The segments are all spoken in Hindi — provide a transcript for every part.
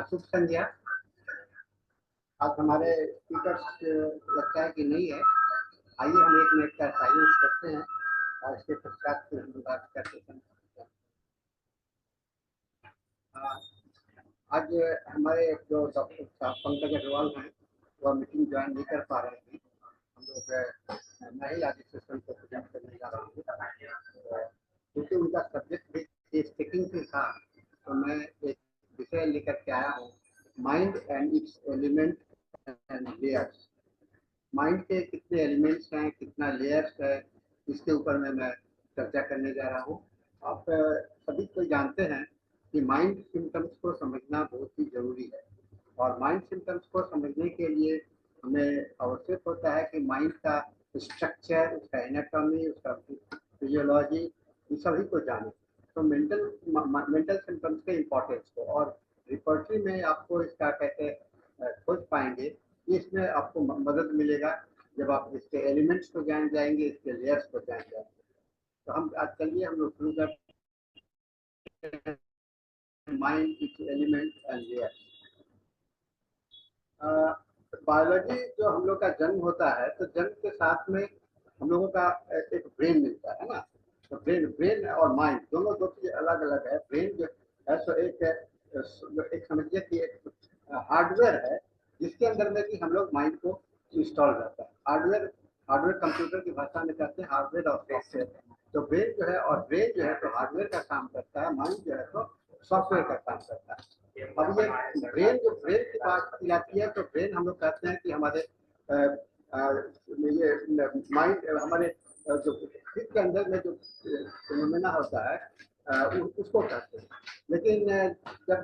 शुभ संध्या। आज हमारे स्पीकर्स लगता है कि नहीं है। आइए हम 1 मिनट का साइलेंस करते हैं और इसके पश्चात फिर हम बात करते हैं। आज हमारे जो डॉक्टर पंकज अग्रवाल हैं वह मीटिंग ज्वाइन नहीं कर पा रहे हैं। हम लोग महिला सेशन को प्रेजेंट करने जा रहे हैं क्योंकि उनका सब्जेक्ट भी स्टिकिंग से था, तो मैं एक विषय लेकर के आया हूँ, mind and it's element and layers. Mind के कितने एलिमेंट्स हैं, कितना लेयर्स है, इसके ऊपर में मैं चर्चा करने जा रहा हूँ। आप सभी को जानते हैं कि माइंड सिम्टम्स को समझना बहुत ही जरूरी है, और माइंड सिम्टम्स को समझने के लिए हमें आवश्यक होता है कि माइंड का स्ट्रक्चर, उसका एनाटॉमी, उसका फिजियोलॉजी, इन सभी को जाने। तो मेंटल सिम्टम्स के इम्पोर्टेंस को और रिपोर्टरी में आपको इसका कैसे खोज पाएंगे, इसमें आपको मदद मिलेगा जब आप इसके एलिमेंट्स को जान जाएंगे, इसके लेयर्स को जान जाएंगे। तो हम आज चलिए हम लोग शुरू करते हैं mind, it's element and layers. Biology जो हम लोग का जन्म होता है, तो जन्म के साथ में हम लोगों का एक ब्रेन मिलता है ना। तो ब्रेन और माइंड दोनों दो चीज अलग अलग है। ब्रेन जो है सो एक समझिए कि एक हार्डवेयर है जिसके अंदर में कि हम लोग माइंड को इंस्टॉल करता है। हार्डवेयर कंप्यूटर की भाषा में कहते हैं हार्डवेयर और सॉफ्टवेयर। तो ब्रेन जो है तो हार्डवेयर का काम करता है, माइंड जो है तो सॉफ्टवेयर का काम करता है। अब ये ब्रेन की बात की जाती है, तो ब्रेन हम लोग कहते हैं कि हमारे ये माइंड हमारे जो फिट के अंदर में जो फिनोमेना होता है उसको कहते हैं। लेकिन जब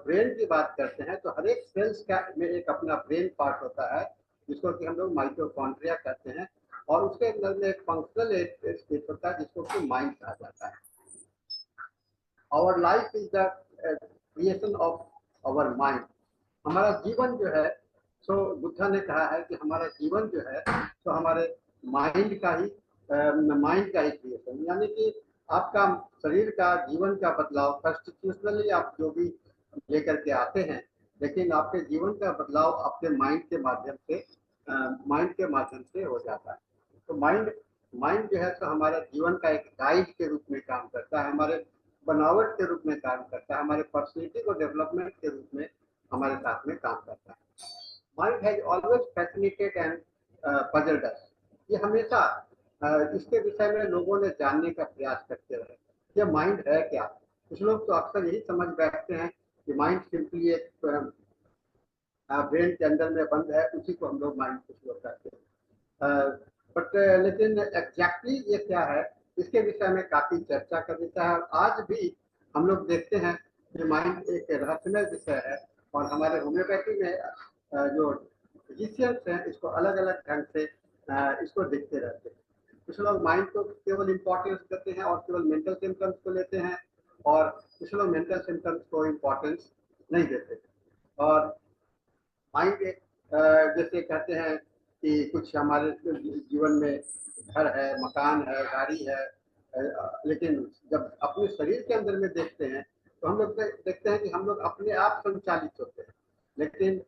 ब्रेन की बात करते हैं तो हर एक सेल्स का में एक अपना ब्रेन पार्ट होता है जिसको कि हम लोग माइटोकॉन्ड्रिया कहते हैं, और उसके अंदर में एक फंक्शनल स्टेट होता है जिसको कि माइंड कहा जाता है। Our life is the creation of our mind. हमारा जीवन जो है, सो बुद्धा ने कहा है कि हमारा जीवन जो है तो हमारे माइंड का ही क्रिएशन, यानी कि आपका शरीर का जीवन का बदलाव कॉन्स्टिट्यूशनली आप जो भी लेकर के आते हैं, लेकिन आपके जीवन का बदलाव आपके माइंड के माध्यम से हो जाता है। तो माइंड जो है तो हमारे जीवन का एक गाइड के रूप में काम करता है, हमारे बनावट के रूप में काम करता है, हमारे पर्सनैलिटी को डेवलपमेंट के रूप में हमारे साथ में काम करता है। Mind has always fascinated and puzzled us. ये हमेशा इसके विषय में लोगों ने जानने का प्रयास करते रहे, ये माइंड है क्या। कुछ लोग तो अक्सर यही समझ बैठते हैं कि माइंड सिंपली एक ब्रेन के अंदर में बंद है, उसी को हम लोग माइंड कुछ लोग कहते हैं। बट लेकिन एग्जैक्टली ये क्या है, इसके विषय में काफी चर्चा कर देता है। आज भी हम लोग देखते हैं कि माइंड एक रहस्यमय विषय है, और हमारे होम्योपैथी में जो फिजिशियंस हैं इसको अलग अलग ढंग से इसको देखते रहते हैं। कुछ लोग माइंड को केवल इम्पोर्टेंस देते हैं और केवल मेंटल सिम्टम्स को लेते हैं, और कुछ लोग मेंटल सिम्टम्स को इम्पोर्टेंस नहीं देते। और माइंड जैसे कहते हैं कि कुछ हमारे जीवन में घर है, मकान है, गाड़ी है, लेकिन जब अपने शरीर के अंदर में देखते हैं तो हम लोग देखते हैं कि हम लोग अपने आप संचालित होते हैं, लेकिन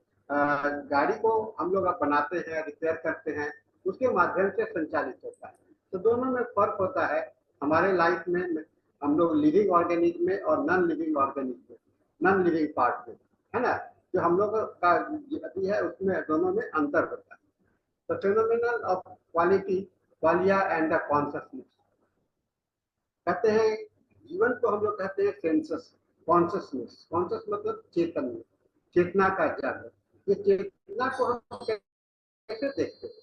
गाड़ी को हम लोग बनाते हैं, रिपेयर करते हैं, उसके माध्यम से संचालित होता है। तो दोनों में फर्क होता है हमारे लाइफ में, हम लोग लिविंग ऑर्गेनिज्म में और नॉन लिविंग ऑर्गेनिज्म में, नॉन लिविंग पार्ट में, है ना। जो हम लोग का गति है उसमें दोनों में अंतर होता है। The phenomenon of qualia and the consciousness. कहते हैं जीवन को हम लोग कहते हैं सेंसस, कॉन्शसनेस। कॉन्शस मतलब चेतन, चेतना का जन्म। ये चेतना को हम कैसे देखते हैं?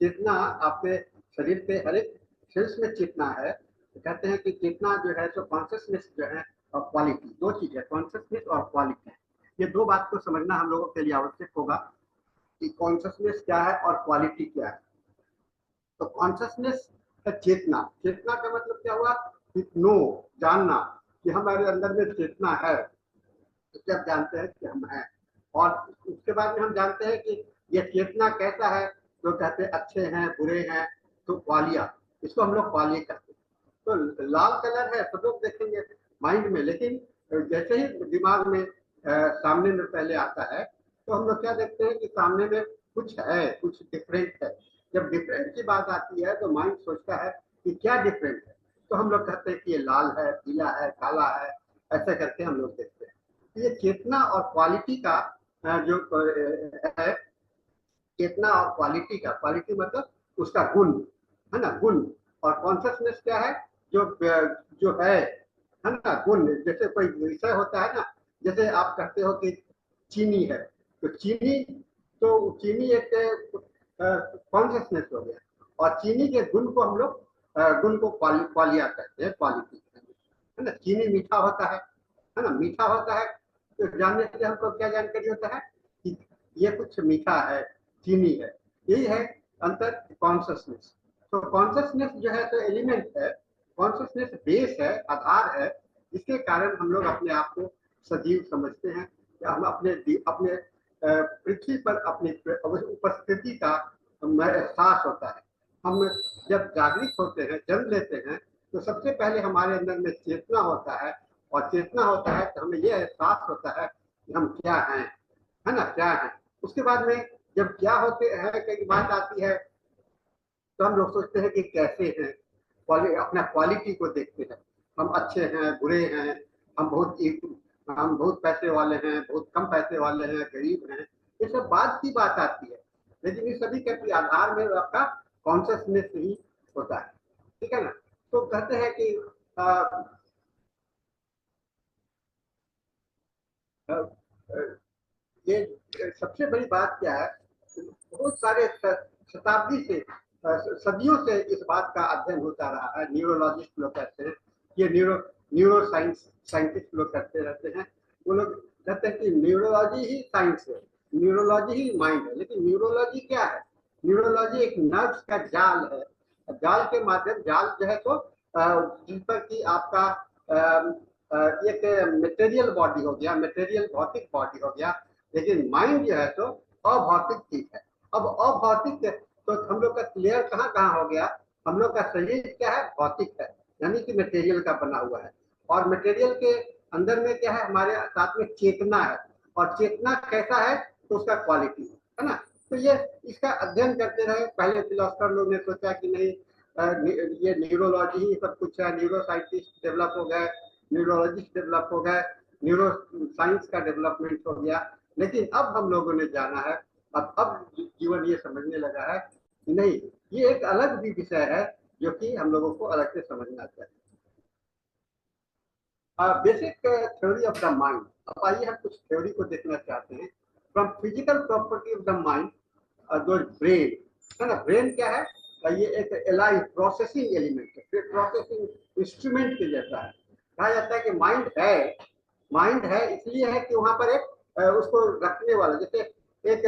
चेतना आपके शरीर के हर एक सेल्स में चेतना है। तो कहते हैं कि चेतना जो है तो कॉन्शसनेस जो है और क्वालिटी, दो चीज है, कॉन्शसनेस और क्वालिटी। ये दो बात को समझना हम लोगों के लिए आवश्यक होगा कि कॉन्शसनेस क्या है और क्वालिटी क्या है। तो कॉन्शसनेस है चेतना। चेतना का मतलब क्या हुआ कि नो, जानना कि हमारे अंदर में चेतना है। तो जब जानते हैं कि हम हैं, और उसके बाद में हम जानते हैं कि ये चेतना कैसा है, तो कहते हैं अच्छे हैं, बुरे हैं, तो क्वालिया, इसको हम लोग क्वालिया कहते हैं। तो लाल कलर है तो लोग देखेंगे माइंड में, लेकिन जैसे ही दिमाग में सामने में पहले आता है तो हम लोग क्या देखते हैं कि सामने में कुछ है, कुछ डिफरेंट है। जब डिफरेंट की बात आती है तो माइंड सोचता है कि क्या डिफरेंट है, तो हम लोग कहते हैं कि ये लाल है, पीला है, काला है, ऐसे करके हम लोग देखते हैं। तो ये चेतना और क्वालिटी का जो है, चेतना और क्वालिटी का, क्वालिटी मतलब उसका गुण, है ना, गुण। और कॉन्शियसनेस क्या है, जो जो है ना, गुण। जैसे कोई विषय होता है ना, जैसे आप कहते हो कि चीनी है, तो चीनी, तो चीनी एक कॉन्शियसनेस हो गया। और चीनी के गुण को हम लोग गुण को क्वालिया कहते हैं, क्वालिटी, है ना। चीनी मीठा होता है ना, मीठा होता है। तो जानने से हमको क्या जानकारी होता है कि ये कुछ मीठा है, चीनी है। यही है अंतर, कॉन्शियसनेस। तो कॉन्शियसनेस जो है तो एलिमेंट है, कॉन्शियसनेस बेस है, आधार है, जिसके कारण हम लोग अपने आप को सजीव समझते हैं, या हम अपने अपने पृथ्वी पर अपनी उपस्थिति का हमें एहसास होता है। हम जब जागृत होते हैं, जन्म लेते हैं, तो सबसे पहले हमारे अंदर में चेतना होता है, और चेतना होता है तो हमें यह एहसास होता है कि हम क्या हैं, है ना, क्या है। उसके बाद में जब क्या होते हैं की बात आती है, तो हम लोग सोचते हैं कि कैसे हैं, अपना क्वालिटी को देखते हैं। हम अच्छे हैं, बुरे हैं, हम बहुत हम बहुत पैसे वाले हैं, बहुत कम पैसे वाले हैं, गरीब हैं, ये सब बात की बात आती है। लेकिन इस सभी के आधार में आपका कॉन्शियसनेस ही होता है, ठीक है ना। तो कहते हैं कि आ, आ, ये सबसे बड़ी बात क्या है, बहुत सारे शताब्दी से, सदियों से इस बात का अध्ययन होता रहा है। न्यूरोलॉजिस्ट लोग कहते हैं, ये न्यूरो साइंस साइंटिस्ट लोग करते रहते हैं। वो लोग कहते हैं कि न्यूरोलॉजी ही साइंस है, न्यूरोलॉजी ही माइंड है। लेकिन न्यूरोलॉजी क्या है? न्यूरोलॉजी एक नर्व्स का जाल है। जाल के माध्यम, जाल जो है तो जिस पर कि आपका एक मटेरियल बॉडी हो गया, मटेरियल भौतिक बॉडी हो गया। लेकिन माइंड जो है तो अभौतिक चीज है। अब अभौतिक, तो हम लोग का क्लियर कहाँ कहाँ हो गया, हम लोग का शरीर क्या है, भौतिक है, यानी कि मटेरियल का बना हुआ है। और मटेरियल के अंदर में क्या है, हमारे साथ में चेतना है। और चेतना कैसा है, तो उसका क्वालिटी है ना। तो ये इसका अध्ययन करते रहे। पहले फिलोसफर लोग ने सोचा कि नहीं, ये न्यूरोलॉजी ही सब कुछ है, न्यूरो साइंटिस्ट डेवलप हो गए, न्यूरोलॉजिस्ट डेवलप हो गए, न्यूरो साइंस का डेवलपमेंट हो गया। लेकिन अब हम लोगों ने जाना है, अब जीवन ये समझने लगा है कि नहीं, ये एक अलग भी विषय है जो कि हम लोगों को अलग से समझना चाहिए। Basic theory of the mind. अब आइए हम कुछ थ्योरी को देखना चाहते हैं। From physical property of the mind, जो ब्रेन है ना, ब्रेन क्या है, ये एक एलाई प्रोसेसिंग एलिमेंट है, फिर प्रोसेसिंग इंस्ट्रूमेंट के जैसा है। कहा जाता है कि माइंड है इसलिए है कि वहां पर एक उसको रखने वाला, जैसे एक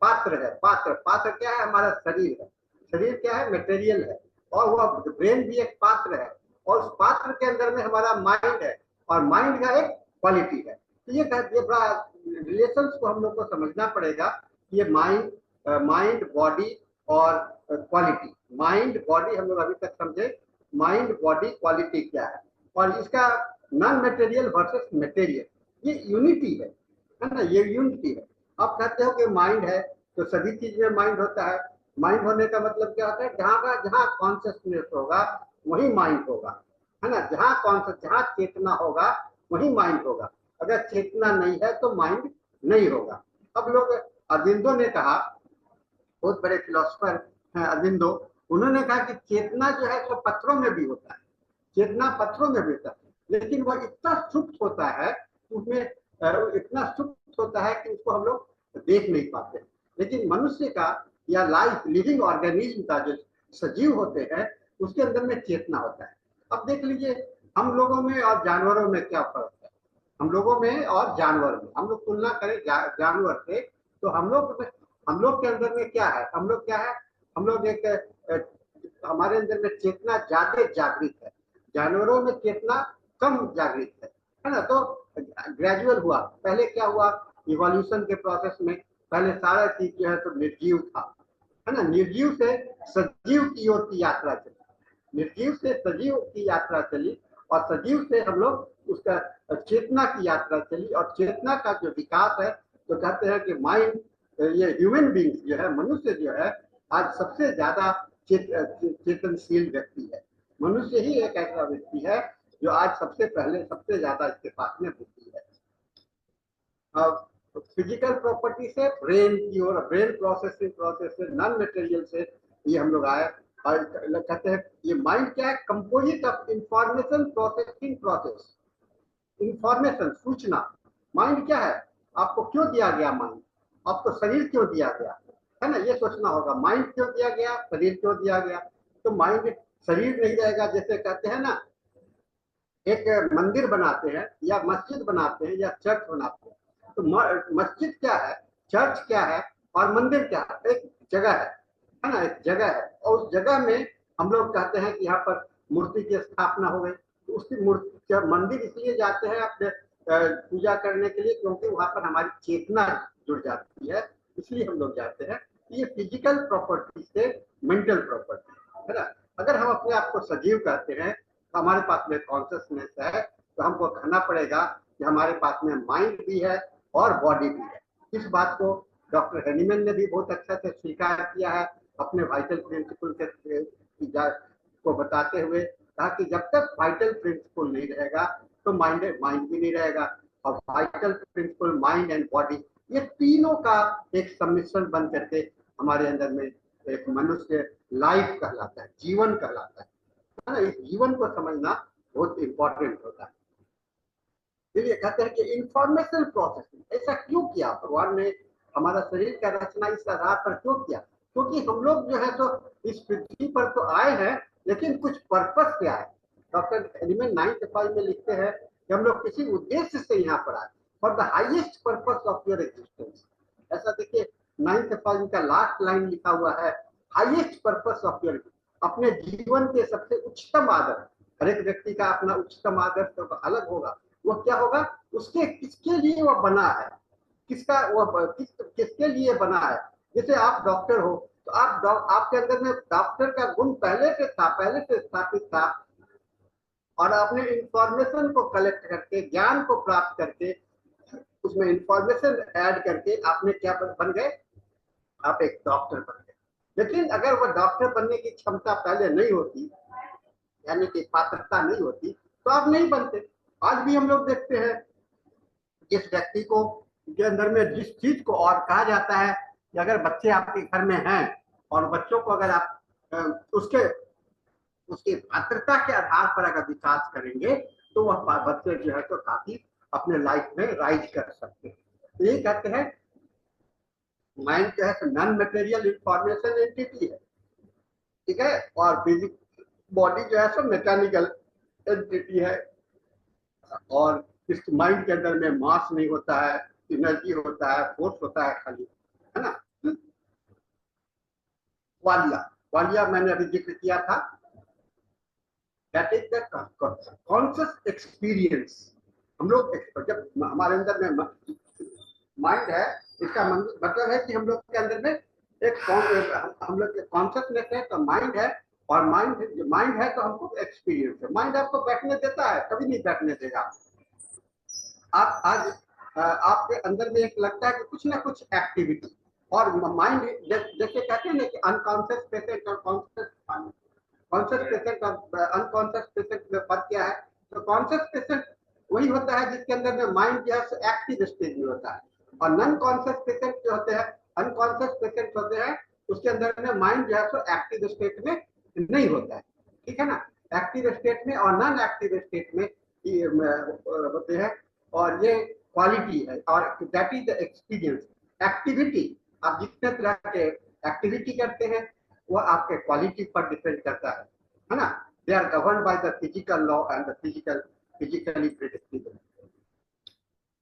पात्र है। पात्र क्या है, हमारा शरीर है। शरीर क्या है, मटेरियल है। और वह ब्रेन भी एक पात्र है, और उस पात्र के अंदर में हमारा माइंड है, और माइंड का एक क्वालिटी है। तो ये बड़ा रिलेशन को हम लोग को समझना पड़ेगा। ये माइंड बॉडी और क्वालिटी, माइंड बॉडी हम लोग अभी तक समझे, माइंड बॉडी क्वालिटी क्या है, और इसका नॉन मटेरियल वर्सेस मटेरियल, ये यूनिटी है ना, ये यूनिटी है। आप कहते हो कि माइंड है तो सभी चीज में माइंड होता है। माइंड होने का मतलब क्या होता है, जहां कॉन्शियसनेस होगा वही माइंड होगा, है ना। जहां कॉन्शियस, जहां चेतना होगा वही माइंड होगा। अगर चेतना नहीं है तो माइंड नहीं होगा। अब लोग, अरविंदो ने कहा, बहुत बड़े फिलोसफर हैं अरविंदो, उन्होंने कहा कि चेतना जो है तो पत्थरों में भी होता है, चेतना पत्थरों में भी होता है, लेकिन वह इतना सूक्ष्म होता है, उसमें इतना सूक्ष्म होता है कि उसको हम लोग देख नहीं पाते। लेकिन मनुष्य का या लाइफ लिविंग ऑर्गेनिज्म का जो सजीव होते हैं, उसके अंदर में चेतना होता है। अब देख लीजिए, हम लोगों में और जानवरों में क्या फर्क है। हम लोगों में और जानवर में, हम लोग तुलना करें जानवर से, तो हम लोग के अंदर में क्या है, हम लोग क्या है, हम लोग एक हमारे अंदर में चेतना ज्यादा जागृत है, जानवरों में चेतना कम जागृत है ना। तो ग्रेजुअल हुआ, पहले क्या हुआ, इवोल्यूशन के प्रोसेस में पहले सारा चीज जो है तो निर्जीव था, है ना। निर्जीव से सजीव की ओर की यात्रा चली, निर्जीव से सजीव की यात्रा चली, और सजीव से हम लोग उसका चेतना की यात्रा चली, और चेतना का जो विकास है, तो कहते हैं कि माइंड, ये ह्यूमन बींग्स जो है, मनुष्य जो है आज सबसे ज्यादा चेतनशील व्यक्ति है। मनुष्य ही एक ऐसा व्यक्ति है जो आज सबसे पहले, सबसे ज्यादा इसके पास में बुद्धि है। फिजिकल प्रॉपर्टी से ब्रेन की ओर, ब्रेन प्रोसेसिंग प्रोसेस से, नॉन मटेरियल से ये हम लोग आए। और कहते हैं ये माइंड क्या है, composite of information processing process. Information, सूचना। माइंड क्या है, आपको क्यों दिया गया माइंड, आपको शरीर क्यों दिया गया है ना, ये सोचना होगा। माइंड क्यों दिया गया, शरीर क्यों दिया गया। तो माइंड, शरीर नहीं रहेगा, जैसे कहते हैं ना, एक मंदिर बनाते हैं या मस्जिद बनाते हैं या चर्च बनाते हैं, तो मस्जिद क्या है, चर्च क्या है, और मंदिर क्या है, एक जगह है ना, एक जगह है। और उस जगह में हम लोग कहते हैं कि यहाँ पर मूर्ति की स्थापना हो गई, तो उसकी मूर्ति, मंदिर इसलिए जाते हैं अपने पूजा करने के लिए, क्योंकि वहां पर हमारी चेतना जुड़ जाती है, इसलिए हम लोग जाते हैं। ये फिजिकल प्रॉपर्टी से मेंटल प्रॉपर्टी है ना। अगर हम अपने आप को सजीव कहते हैं, हमारे पास में कॉन्शियसनेस है, तो हमको कहना पड़ेगा कि हमारे पास में माइंड भी है और बॉडी भी है। इस बात को डॉक्टर हेनीमैन ने भी बहुत अच्छा से स्वीकार किया है अपने वाइटल प्रिंसिपल को बताते हुए। कहा कि जब तक वाइटल प्रिंसिपल नहीं रहेगा तो माइंड भी नहीं रहेगा। और vital principle, mind and body, ये तीनों का एक सम्मिश्रण बन करके हमारे अंदर में एक मनुष्य लाइफ कहलाता है, जीवन कहलाता है ना। इस जीवन को समझना बहुत इंपॉर्टेंट होता है। इसलिए कहते हैं कि इंफॉर्मेशन प्रोसेसिंग, ऐसा क्यों किया भगवान ने, हमारा शरीर का रचना इस आधार पर क्यों किया, क्योंकि हम लोग जो है तो इस पृथ्वी पर तो आए हैं, लेकिन कुछ पर्पस क्या है। डॉक्टर एलिमेंट 9 में लिखते हैं कि हम लोग किसी उद्देश्य से यहाँ पर आए, for the highest purpose of your existence. ऐसा देखिए 9 का लास्ट लाइन लिखा हुआ है, हाईएस्ट पर्पस ऑफ योर, अपने जीवन के सबसे उच्चतम आदर। हर एक व्यक्ति का अपना उच्चतम आदर तो अलग होगा। वो क्या होगा, उसके किसके लिए वो बना है, किसका वो किसके लिए बना है। जैसे आप डॉक्टर हो, तो आपके अंदर में डॉक्टर का गुण पहले से था, पहले से स्थापित था, और आपने इंफॉर्मेशन को कलेक्ट करके, ज्ञान को प्राप्त करके, उसमें इंफॉर्मेशन ऐड करके आपने क्या बन गए, आप एक डॉक्टर बन गए। लेकिन अगर वो डॉक्टर बनने की क्षमता पहले नहीं होती, यानी कि पात्रता नहीं होती, तो आप नहीं बनते। आज भी हम लोग देखते हैं, जिस व्यक्ति को के अंदर में जिस चीज को, और कहा जाता है कि अगर बच्चे आपके घर में हैं और बच्चों को अगर आप उसके उसकी पात्रता के आधार पर अगर विकास करेंगे, तो वह बच्चे जो है तो काफी अपने लाइफ में राइज कर सकते हैं। तो ये कहते हैं माइंड जो है नॉन मटेरियल इंफॉर्मेशन एंटिटी है, ठीक है, और फिजिक बॉडी जो है सो मैकेनिकल एंटिटी है। और इस माइंड के अंदर में मास नहीं होता है, एनर्जी होता है, फोर्स होता है खाली, है ना। वालिया, वालिया मैंने अभी जिक्र किया था, that is the conscious experience. हम लोग जब हमारे अंदर में माइंड है, इसका मतलब है कि हम लोग के अंदर में एक हम लोग कॉन्शियसनेस है, तो माइंड है, और माइंड है तो हमको एक्सपीरियंस है। माइंड आपको बैठने देता है, कभी नहीं बैठने देगा। आप आज आपके अंदर में एक लगता है कि कुछ ना कुछ एक्टिविटी, और माइंड जैसे कहते हैं ना कि अनकॉन्शियस पेशेंट और कॉन्शियस पेशेंट और अनकॉन्शियस पेशेंट में फर्क क्या है। तो कॉन्शियस पेशेंट वही होता है जिसके अंदर में माइंड जो है एक्टिव स्टेज में होता है, और नॉन कॉन्शियस पेशेंट जो होते हैं, अनकॉन्शियस पेशेंट होते हैं, उसके अंदर में माइंड जो है सो एक्टिव स्टेट में नहीं होता है, ठीक है ना। एक्टिव स्टेट में और नॉन एक्टिव स्टेट में होते हैं, और ये क्वालिटी है, और that is the experience. Activity, आप जितने तरह के एक्टिविटी करते हैं वो आपके क्वालिटी पर डिपेंड करता है ना। They are govern by the physical law and the physically predictable.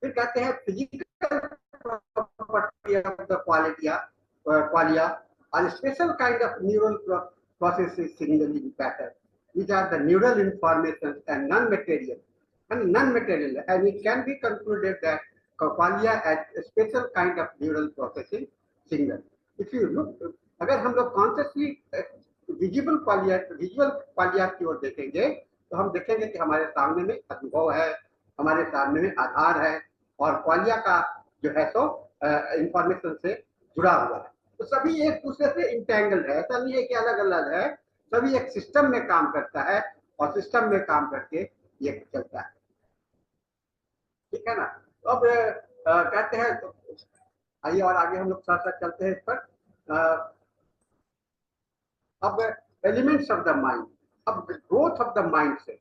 फिर कहते हैं physical property of the qualia और special kind of neural processes signaling pattern, which are the neural information and non-material, and it can be concluded that qualia as a special kind of neural processing signal. If you look, अगर हम लोग कॉन्शियसली विजुअल क्वालिया की ओर देखेंगे, तो हम देखेंगे कि हमारे सामने में अनुभव है, हमारे सामने में आधार है और क्वालिया का जो है तो इंफॉर्मेशन से जुड़ा हुआ है। तो सभी एक दूसरे से इंटेंगल्ड है, ऐसा नहीं है कि अलग अलग है, सभी एक सिस्टम में काम करता है और सिस्टम में काम करके ये चलता है। ठीक है ना। तो अब कहते हैं तो आइए और आगे हम लोग साथ साथ चलते हैं इस पर। अब एलिमेंट्स ऑफ द माइंड, अब ग्रोथ ऑफ द माइंड से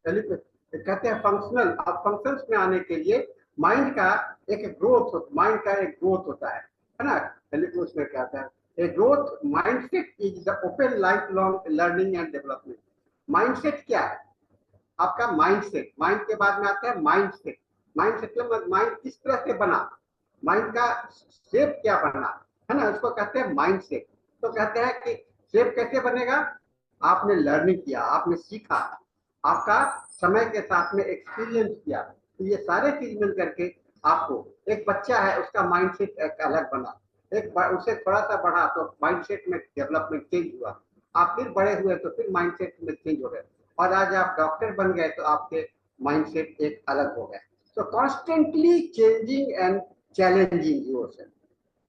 कहते हैं फंक्शनल। अब फंक्शंस में आने के लिए माइंड का एक ग्रोथ, माइंड का एक ग्रोथ होता है ना। उसमें क्या होता है, a growth mindset is the open life long learning and development. Mindset क्या है आपका? माइंडसेट, माइंड के बाद में आता है माइंडसेट। माइंडसेट मतलब माइंड किस तरह से बना, माइंड का शेप क्या बना, है ना, उसको कहते हैं माइंडसेट। तो कहते हैं कि शेप कैसे बनेगा? आपने लर्निंग किया, आपने सीखा, आपका समय के साथ में एक्सपीरियंस किया, तो ये सारे चीज मिल करके आपको, एक बच्चा है उसका माइंडसेट एक अलग बना, एक उसे थोड़ा सा बढ़ा तो माइंडसेट में डेवलपमेंट चेंज हुआ, आप फिर बड़े हुए तो फिर माइंडसेट में चेंज हो गए, और आज आप डॉक्टर बन गए तो आपके माइंडसेट एक अलग हो गए। सो constantly changing and challenging yourself.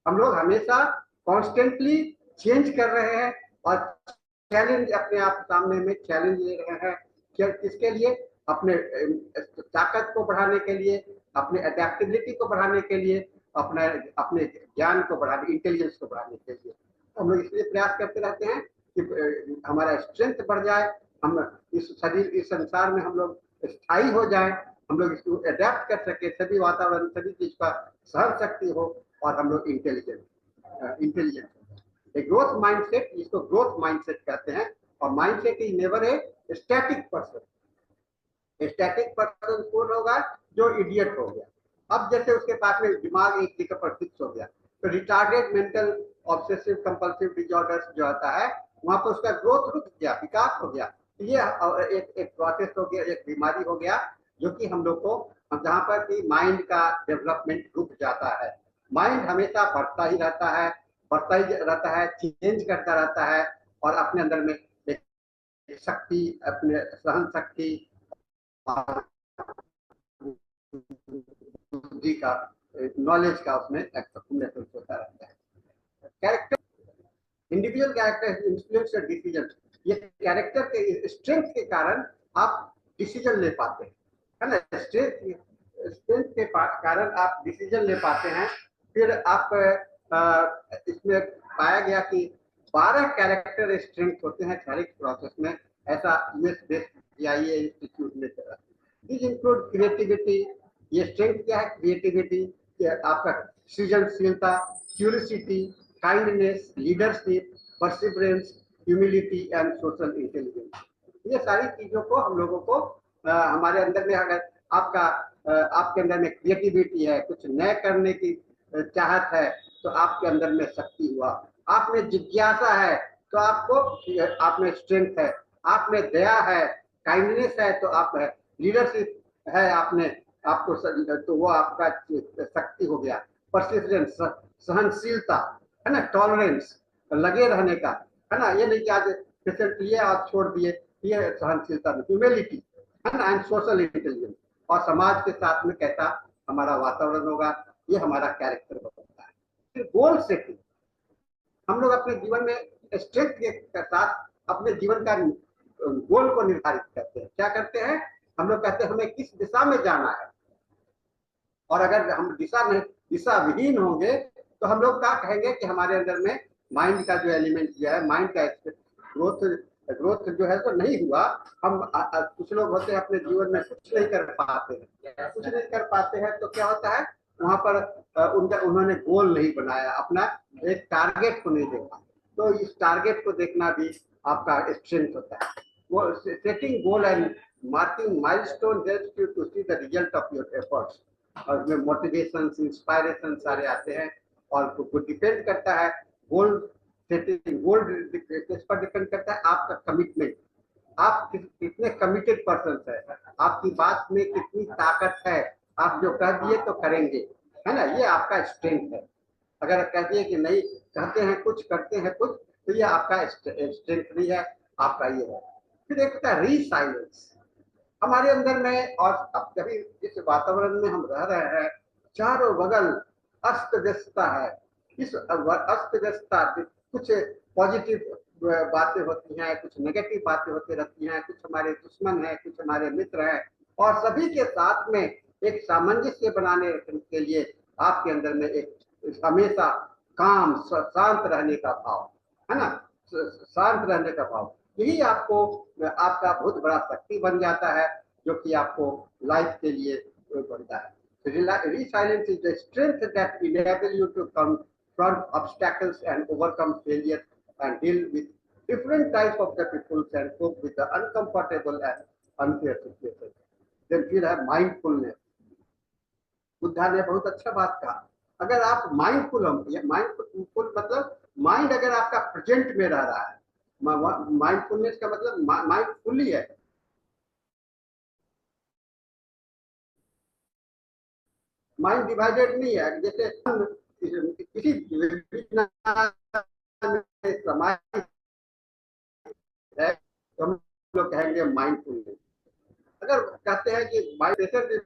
हम लोग हमेशा कॉन्स्टेंटली चेंज कर रहे हैं और चैलेंज अपने आप सामने में चैलेंज ले रहे हैं। किसके लिए? अपने ताकत को बढ़ाने के लिए, अपने अडेप्टेबिलिटी को बढ़ाने के लिए, अपने अपने ज्ञान को बढ़ाने, इंटेलिजेंस को बढ़ाने के लिए हम लोग इसलिए प्रयास करते रहते हैं कि हमारा स्ट्रेंथ बढ़ जाए, हम इस शरीर, इस संसार में हम लोग स्थायी हो जाए, हम लोग इसको अडेप्ट कर सके, सभी वातावरण, सभी चीज का सहन शक्ति हो और हम लोग इंटेलिजेंट ए ग्रोथ माइंडसेट, इसको ग्रोथ माइंडसेट कहते हैं। और mindset is never a static person. Static person कौन होगा? जो इडियट हो गया। अब जैसे उसके पास में दिमाग एक जगह पर फिक्स हो गया, तो retarded mental obsessive compulsive disorders जो आता है, वहां पर उसका ग्रोथ रुक गया, विकास हो गया। ये एक प्रोसेस हो गया, एक बीमारी हो गया, जो कि हम लोग को, जहां पर कि माइंड का डेवलपमेंट रुक जाता है। माइंड हमेशा बढ़ता ही रहता है, बढ़ता ही रहता है, चेंज करता रहता है, और अपने अंदर में शक्ति, अपने सहन शक्ति बुद्धि का, नॉलेज का उसमें महसूस होता रहता है। Character, individual character influence your decision. ये कैरेक्टर के स्ट्रेंथ के कारण आप डिसीजन ले पाते हैं, है ना। स्ट्रेंथ के कारण आप डिसीजन ले पाते हैं। फिर आप इसमें पाया गया कि 12 कैरेक्टर स्ट्रेंथ होते हैं थेरिक प्रोसेस में, ऐसा यूएस बेस्ड आईए इंस्टीट्यूट में चला। This include creativity. ये स्ट्रेंथ क्या है? क्रिएटिविटी, आपका सृजनशीलता, curiosity, kindness, leadership, perseverance, humility and social intelligence. ये सारी चीजों को हम लोगों को हमारे अंदर में, अगर आपका आपके अंदर में क्रिएटिविटी है, कुछ नए करने की चाहत है, तो आपके अंदर में शक्ति हुआ। आप में जिज्ञासा है तो आपको, आप में स्ट्रेंथ है। आप में दया है, काइंडनेस है, तो आप है। लीडरशिप है आपने, आपको तो वो आपका शक्ति हो गया। परसिस्टेंस, सहनशीलता, है ना, टॉलरेंस, लगे रहने का, है ना, ये नहीं कि आज पेशेंट लिए और छोड़ दिए, ये सहनशीलता नहीं। ह्यूमिलिटी, है ना, एंड सोशल इंटेलिजेंस, और समाज के साथ में कैसा हमारा वातावरण होगा, ये हमारा कैरेक्टर बताता है। फिर गोल सेटिंग, हम लोग अपने जीवन में स्ट्रेंथ के साथ अपने जीवन का गोल को निर्धारित करते हैं। क्या करते हैं? हम लोग कहते हैं हमें किस दिशा में जाना है, और अगर हम दिशा विहीन होंगे तो हम लोग क्या कहेंगे कि हमारे अंदर में माइंड का जो एलिमेंट जो है, माइंड का ग्रोथ ग्रोथ जो है तो नहीं हुआ। हम कुछ लोग होते हैं अपने जीवन में कुछ नहीं कर पाते हैं, कुछ नहीं कर पाते हैं, तो क्या होता है वहां पर उन्होंने गोल नहीं बनाया, अपना एक टारगेट को नहीं देखा। तो इस टारगेट को देखना भी आपका स्ट्रेंथ होता है। वो setting goal and marking milestone helps you to see the result of your efforts. और उसमें मोटिवेशन, इंस्पायरेशन सारे आते हैं, और कुछ डिपेंड करता है गोल सेटिंग। गोल किस पर डिपेंड करता है? आपका कमिटमेंट, आप कितने कमिटेड पर्सन है, आपकी बात में कितनी ताकत है, आप जो कह दिए तो करेंगे, है ना, ये आपका स्ट्रेंथ है। अगर कह दिए कि नहीं, कहते हैं कुछ, करते हैं कुछ, तो ये आपका स्ट्रेंथ नहीं है, आपका ये है। फिर एक होता है रीसाइलेंस। हमारे अंदर में। और अब कभी इस वातावरण में हम रह रहे हैं, चारों बगल अस्त व्यस्तता है। इस अस्त व्यस्तता, कुछ पॉजिटिव बातें होती हैं, कुछ नेगेटिव बातें होती रहती हैं, कुछ हमारे दुश्मन हैं, कुछ हमारे मित्र हैं, और सभी के साथ में एक सामंजस्य बनाने के लिए आपके अंदर में एक हमेशा काम शांत रहने का भाव है ना, शांत रहने का भाव, यही आपको आपका बहुत बड़ा शक्ति बन जाता है, जो कि आपको लाइफ के लिए बनता है। Resilience is the strength that enable you to confront obstacles and overcome failure and deal with different types of the people and cope with the uncomfortable and unfair situations. Then फिर है mindfulness। बुद्धा ने बहुत अच्छा बात कहा, अगर आप माइंडफुल हो, माइंडफुल मतलब माइंड अगर आपका प्रेजेंट में रह रहा है, माइंडफुलनेस का मतलब माइंडफुली है। माइंड डिवाइडेड नहीं है, जैसे किसी समाज है तो हम लोग कहेंगे माइंडफुलनेस। अगर कहते हैं कि माइंड प्रेशर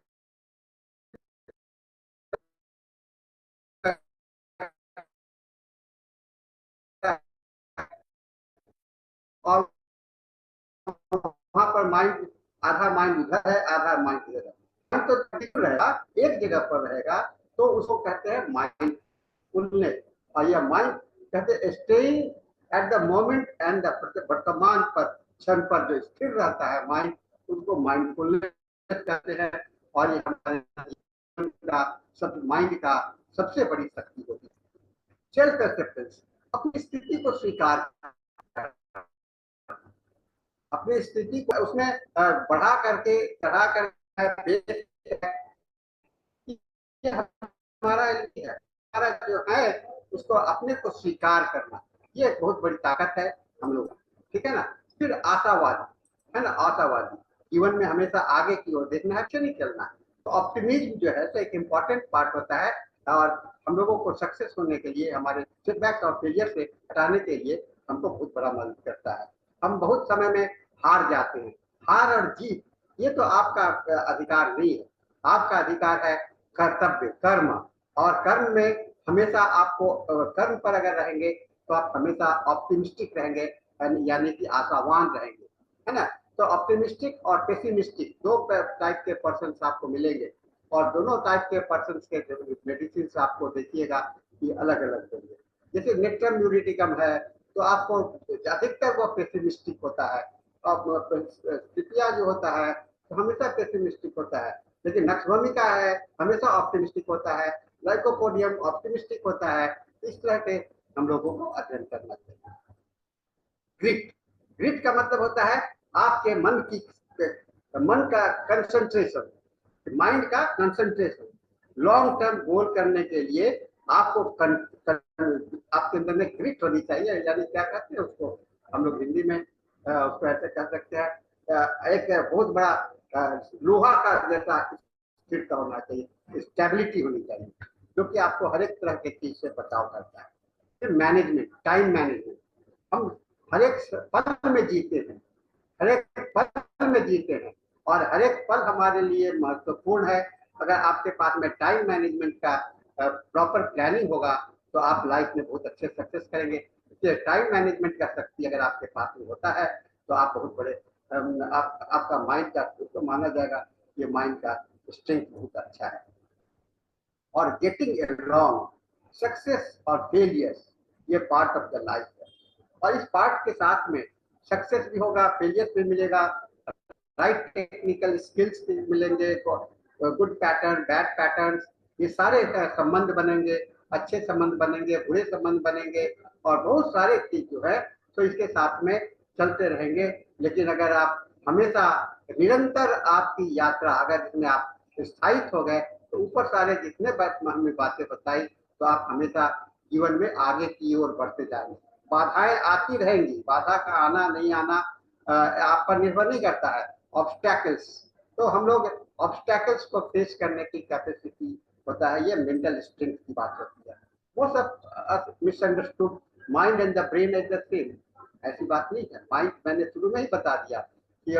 और वहां पर माइंड, आधा माइंड इधर है, आधा माइंड इधर है, माइंड तो रहेगा, एक जगह पर रहेगा, तो उसको कहते हैं माइंडफुलनेस। और यह माइंड कहते हैं staying at the moment and the वर्तमान पर, क्षण पर जो स्थिर रहता है माइंड, उसको माइंडफुलनेस कहते हैं। और ये हमारे का सब माइंड का सबसे बड़ी शक्ति होती है। सेल्फ एक्सेप्टेंस, अपनी स्थिति को स्वीकार, अपनी स्थिति को उसमें बढ़ा करके चढ़ा कर हमारा हमारा जो है उसको अपने को स्वीकार करना, ये एक बहुत बड़ी ताकत है हम लोग, ठीक है ना। फिर आशावादी है ना, आशावादी जीवन में हमेशा आगे की ओर देखना है, नहीं चलना है। तो ऑप्टिमिज्म जो है तो एक इम्पॉर्टेंट पार्ट होता है, और हम लोगों को सक्सेस होने के लिए, हमारे सेटबैक्स और फेलियर से हटाने के लिए हमको बहुत बड़ा मदद करता है। हम बहुत समय में हार जाते हैं, हार और जीत ये तो आपका अधिकार नहीं है, आपका अधिकार है कर्तव्य, कर्म। और कर्म में हमेशा आपको कर्म पर अगर रहेंगे तो आप हमेशा ऑप्टिमिस्टिक रहेंगे, यानी कि आशावान रहेंगे, है ना। तो ऑप्टिमिस्टिक और पेसिमिस्टिक दो टाइप के पर्सन आपको मिलेंगे, और दोनों टाइप के पर्सन के मेडिसिन आपको देखिएगा कि अलग अलग होंगे। जैसे नेक्टर म्यूरिटिकम है तो आपको अधिकतर वो पेसिमिस्टिक होता है, और स्थितियां जो होता है तो हमेशा पेसिमिस्टिक होता है। लेकिन नक्सभूमिका है हमेशा ऑप्टिमिस्टिक होता है, लाइकोपोडियम ऑप्टिमिस्टिक होता है। इस तरह के हम लोगों को अध्ययन करना चाहिए। ग्रिट, ग्रिट का मतलब होता है आपके मन का कंसंट्रेशन, माइंड का कंसंट्रेशन। लॉन्ग टर्म गोल करने के लिए आपको आपके अंदर में ग्रिट होनी चाहिए, यानी क्या कहते हैं उसको हम लोग हिंदी में उसको ऐसे कह सकते हैं, एक बहुत बड़ा लोहा का जैसा स्थिरता होना चाहिए, स्टेबिलिटी होनी चाहिए, जो कि आपको हर एक तरह के चीज से बचाव करता है। फिर मैनेजमेंट, टाइम मैनेजमेंट, हम हर एक पल में जीते हैं, हर एक पल में जीते हैं, और हर एक पल हमारे लिए महत्वपूर्ण है। अगर आपके पास में टाइम मैनेजमेंट का प्रॉपर प्लानिंग होगा तो आप लाइफ में बहुत अच्छे सक्सेस करेंगे। इसलिए टाइम मैनेजमेंट का शक्ति अगर आपके पास में होता है तो आप बहुत बड़े आपका माइंड का तो माना जाएगा, ये माइंड का स्ट्रेंथ बहुत अच्छा है। और गेटिंग अलोंग, सक्सेस और फेलियर्स ये पार्ट ऑफ द लाइफ है, और इस पार्ट के साथ में सक्सेस भी होगा, फेलियर भी मिलेगा, राइट टेक्निकल स्किल्स भी मिलेंगे, गुड पैटर्न, बैड पैटर्न, ये सारे संबंध बनेंगे, अच्छे संबंध बनेंगे, बुरे संबंध बनेंगे, और बहुत सारे चीज जो है तो इसके साथ में चलते रहेंगे। लेकिन अगर आप हमेशा निरंतर आपकी यात्रा अगर इसमें आप स्थायित हो गए तो ऊपर सारे जितने हमने बातें बताई तो आप हमेशा जीवन में आगे की ओर बढ़ते जाएंगे। बाधाएं आती रहेंगी, बाधा का आना नहीं आना आप पर निर्भर नहीं करता है। ऑब्स्टैकल्स, तो हम लोग ऑब्स्टैकल्स को फेस करने की कैपेसिटी होता है, ये मेंटल स्ट्रेंथ की बात होती है। वो सब misunderstood mind and the brain is the same, ऐसी बात नहीं है। माइंड मैंने शुरू में ही बता दिया कि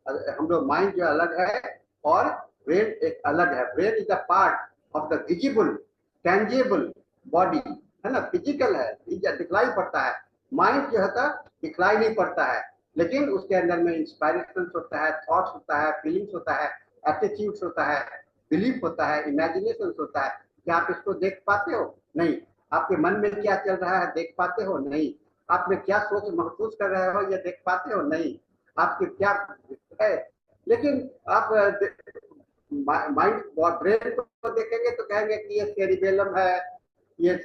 हम लोग माइंड जो अलग है और ब्रेन एक अलग है। Brain is a part of the visible tangible body, है ना, फिजिकल है, दिखलाई पड़ता है। माइंड जो है दिखलाई नहीं पड़ता है, लेकिन उसके अंदर में इंस्पायरेशन होता है, थॉट्स होता है, फीलिंग्स होता है, एटीट्यूड्स होता है, बिलीफ होता है, इमेजिनेशन होता है। क्या आप इसको देख पाते हो? नहीं। आपके मन में क्या चल रहा है देख पाते हो? नहीं। आप में क्या सोच महसूस कर रहे हो ये देख पाते हो? नहीं। आपके क्या है, लेकिन आप माइंड ब्रेन को देखेंगे तो कहेंगे कि ये सेरिबेलम है, ये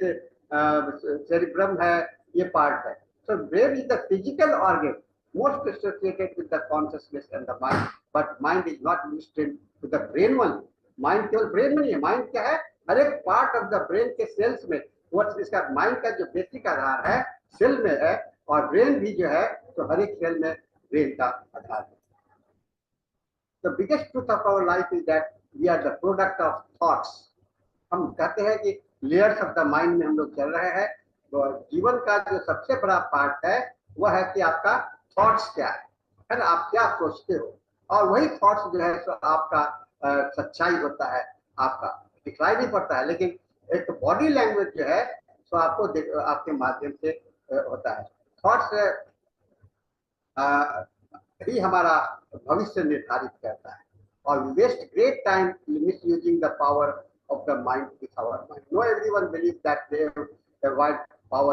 सेरिब्रम है, ये पार्ट है। So brain is the physical organ most associated with the consciousness and the mind, but mind is not linked to the brain only. Mind केवल ब्रेन में नहीं है। माइंड क्या है? हर एक पार्ट ऑफ द ब्रेन के सेल्स में, वो इसका माइंड का जो बेसिक आधार है सेल में है, और ब्रेन भी जो है तो हर एक सेल में ब्रेन का आधार है। The biggest truth of our life is that we are the product of thoughts. हम कहते हैं कि लेयर्स ऑफ द माइंड में हम लोग चल रहे हैं। तो जीवन का जो सबसे बड़ा पार्ट है वह है कि आपका थॉट्स क्या है ना, आप क्या सोचते हो, और वही थॉट्स जो है तो आपका सच्चाई होता है, आपका दिखलाई नहीं पड़ता है, लेकिन एक बॉडी लैंग्वेज जो है तो आपको आपके माध्यम से होता है। थॉट्स ही हमारा भविष्य निर्धारित करता है, और we waste great time misusing the power of the mind with our mind. No, everyone believes that they have wide power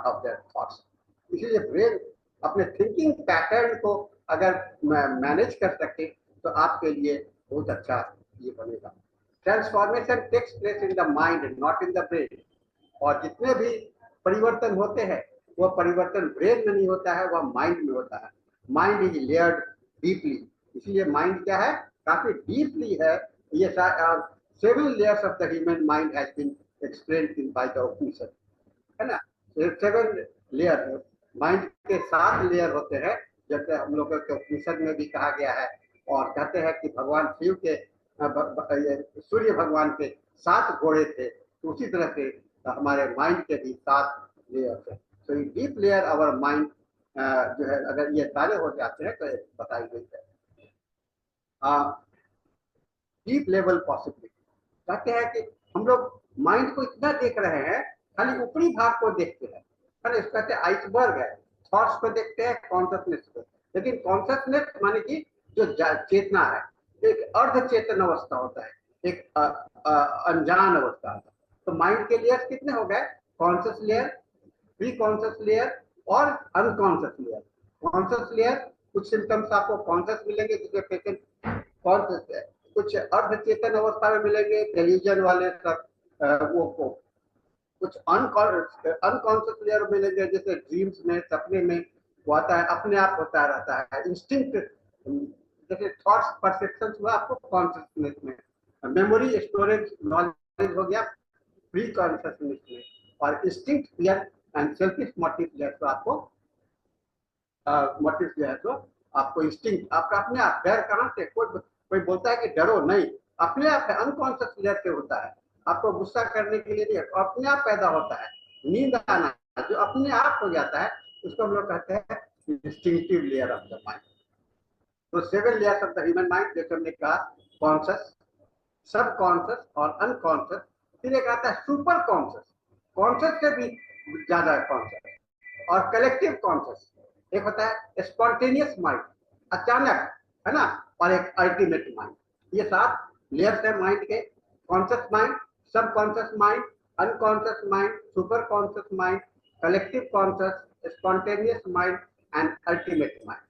of their thoughts. इसलिए ब्रेन अपने थिंकिंग पैटर्न को अगर मैनेज कर सके तो आपके लिए बहुत अच्छा ये बनेगा। Transformation takes place in the mind, not in the brain. और जितने भी परिवर्तन होते हैं वह परिवर्तन ब्रेन में नहीं होता है, वह माइंड में होता है। माइंड इज लेयर्ड डीपली, इसलिए माइंड क्या है? काफी डीपली है। ये several layers of the human mind has been explained in by the Upanishad, है ना। सेवन लेयर, माइंड के 7 लेयर होते हैं, जैसे हम लोगों के उपनिषद में भी कहा गया है। और कहते हैं कि भगवान शिव के सूर्य भगवान के 7 घोड़े थे, तो उसी तरह से हमारे माइंड के भी 7 लेयर थे। तो ये डीप लेयर अवर माइंड जो है, अगर ये सारे हो जाते हैं तो बताई गई है। डीप लेवल पॉसिबिलिटी कहते हैं कि हम लोग माइंड को इतना देख रहे हैं, खाली ऊपरी भाग को देखते हैं, है ना। इसको कहते हैं आइसबर्ग है। थॉट्स को देखते हैं, कॉन्शियसनेस को, लेकिन कॉन्शियसनेस माने कि जो चेतना है, एक अर्ध चेतन अवस्था होता है, एक अनजान अवस्था होता है। तो माइंड के लेयर कितने हो गए? Conscious layer, pre conscious layer और अनकॉन्शियस लेयर। कॉन्शियस लेयर, कुछ सिम्टम्स आपको कॉन्शियस मिलेंगे जिसके पेशेंट कॉन्शियस है, कुछ अर्धचेतन अवस्था में मिलेंगे टेलीविजन वाले सब, वो कुछ अनकॉन्शियस लेयर मिलेंगे, जैसे ड्रीम्स में, सपने में वो आता है, अपने आप होता रहता है। इंस्टिंक्ट जैसे थॉट्स परसेप्शन हुआ आपको कॉन्शियसनेस में, मेमोरी स्टोरेज नॉलेज हो गया प्री कॉन्शियसनेस में, और instinct fear and selfish motive जो है तो आपको मोटिव जो है तो आपको इंस्टिंक्ट, आपका अपने आप। डर कहाँ से? कोई बोलता है कि डरो नहीं, अपने आप है, अनकॉन्शियस लेयर से होता है। आपको गुस्सा करने के लिए नहीं, अपने आप पैदा होता है। नींद आना जो अपने आप हो जाता है, उसको हम लोग कहते हैं instinctive layer of the mind. तो 7 layers of the human mind, जैसे हमने कहा, कॉन्शियस, सब कॉन्शियस और अनकॉन्शियस। फिर एक आता है सुपर कॉन्शियस, कॉन्शियस से भी ज्यादा कॉन्शियस, और कलेक्टिव कॉन्शियस। एक होता है स्पॉन्टेनियस माइंड, अचानक, है ना, और एक अल्टीमेट माइंड। ये 7 लेयर्स है माइंड के। Conscious mind, subconscious mind, unconscious mind, super conscious mind, collective conscious, spontaneous mind and ultimate mind.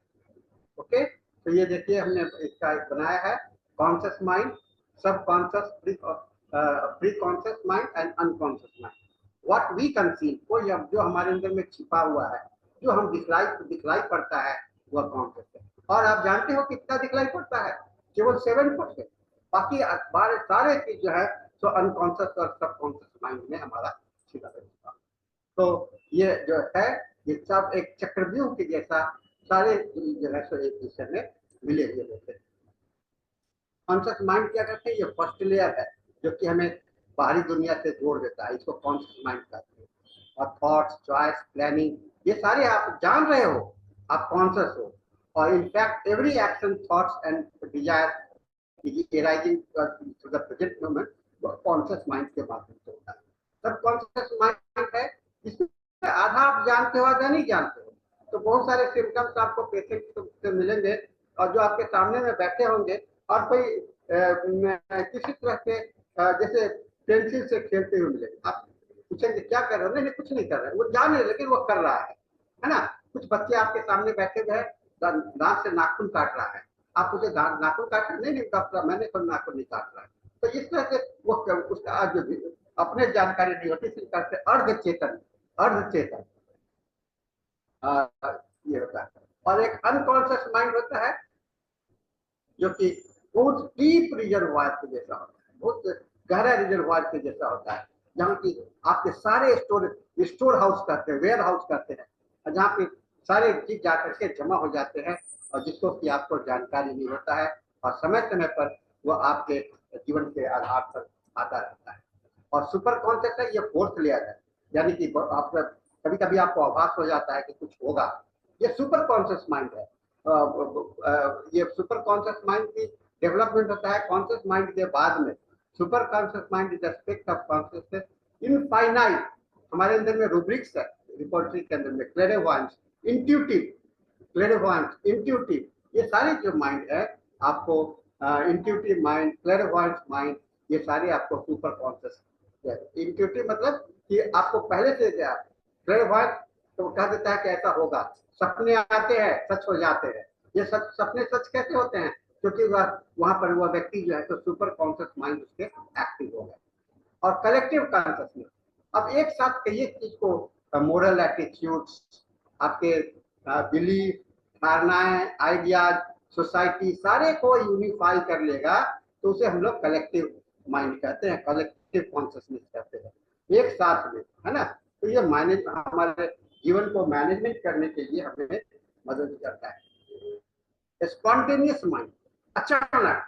Okay, तो ये देखिए हमने इसका बनाया है, conscious mind, subconscious, preconscious mind and unconscious mind. What we conceive, वो जो हमारे अंदर में छिपा हुआ है, जो हम दिखलाई पड़ता है, वह कॉन्शियस है। और आप जानते हो कितना दिखलाई पड़ता है? केवल 7%। बाकी सारे चीज जो है तो अनकॉन्शियस और सबकॉन्शियस माइंड में हमारा छिपा रहता है। तो ये जो है, ये सब एक चक्रव्यूह के जैसा सारे जो है सो एक दूसरे में मिले हुए रहते हैं। कॉन्शियस माइंड क्या करते हैं? ये फर्स्ट लेयर है जो कि हमें बाहरी दुनिया से जोड़ देता है, इसको कॉन्शियस माइंड कहते हैं। और थॉट्स, चॉइस, प्लानिंग, ये सारे आप जान रहे हो, आप कॉन्शियस हो। और in fact every action, thoughts and desire arising to the present moment conscious mind के माध्यम से होता है। सब कॉन्शियस माइंड है, इसमें आधा आप जानते हो आधा नहीं जानते हो। तो बहुत सारे सिम्टम्स आपको पेशेंट से मिलेंगे और जो आपके सामने में बैठे होंगे और कोई किसी तरह के जैसे पेंसिल से खेलते हुए मिलेंगे, आप पूछेंगे क्या कर रहे हो? नहीं कुछ नहीं कर रहे, वो जान रहे लेकिन वो कर रहा है ना। कुछ बच्चे आपके सामने बैठे हुए हैं, दांत से नाखून काट रहा है, आप मुझे नाखून काट, नहीं डॉक्टर मैंने कोई नाखून नहीं काट रहा है। तो इस तरह से वो उसका जो अपने जानकारी नहीं होती, इस तरह से अर्धचेतन ये होता है। और एक अनकॉन्शियस माइंड होता है जो कि बहुत डीप रिजर्वायर के जैसा होता है, बहुत गहरा रिजर्वायर के जैसा होता है, जहाँ की आपके सारे स्टोर हाउस करते हैं, वेयर हाउस करते हैं, जहाँ पे सारे चीज जाकर के जमा हो जाते हैं और जिसको कि आपको जानकारी नहीं होता है और समय समय पर वो आपके जीवन के आधार पर आता रहता है। और सुपर कॉन्शियस है, ये फोर्थ लेयर है, यानी कि आप कभी कभी आपको आभास हो जाता है कि कुछ होगा, ये सुपर कॉन्शियस माइंड है। ये सुपर कॉन्शियस माइंड की डेवलपमेंट होता है कॉन्शियस माइंड के बाद में। Super conscious mind is aspect of consciousness infinite, हमारे अंदर में रूब्रिक्स है रिपोर्टरी के अंदर में, क्लेरेवॉयंस, इंट्यूटिव, ये सारे जो माइंड है आपको इंट्यूटिव माइंड, क्लेरेवॉयंस माइंड, ये सारे आपको सुपर कॉन्शियस। इंट्यूटिव मतलब कि आपको पहले से क्या, क्लेरेवॉयंस तो कह देता है कि ऐसा होगा, सपने आते हैं सच हो जाते हैं। ये सपने सच कैसे होते हैं? क्योंकि वहां पर वह व्यक्ति जो है तो सुपर कॉन्शियस माइंड उसके एक्टिव हो गए। और कलेक्टिव कॉन्शियसनेस, अब एक साथ कई चीज को, मोरल एटीट्यूड्स, आपके बिलीफ, धारणाएं, आइडियाज, सोसाइटी, सारे को यूनिफाई कर लेगा तो उसे हम लोग कलेक्टिव माइंड कहते हैं, कलेक्टिव कॉन्शियसनेस कहते हैं, एक साथ में, है ना। तो ये मैनेज हमारे जीवन को मैनेजमेंट करने के लिए हमें मदद करता है। स्पॉन्टेनियस माइंड, अचानक,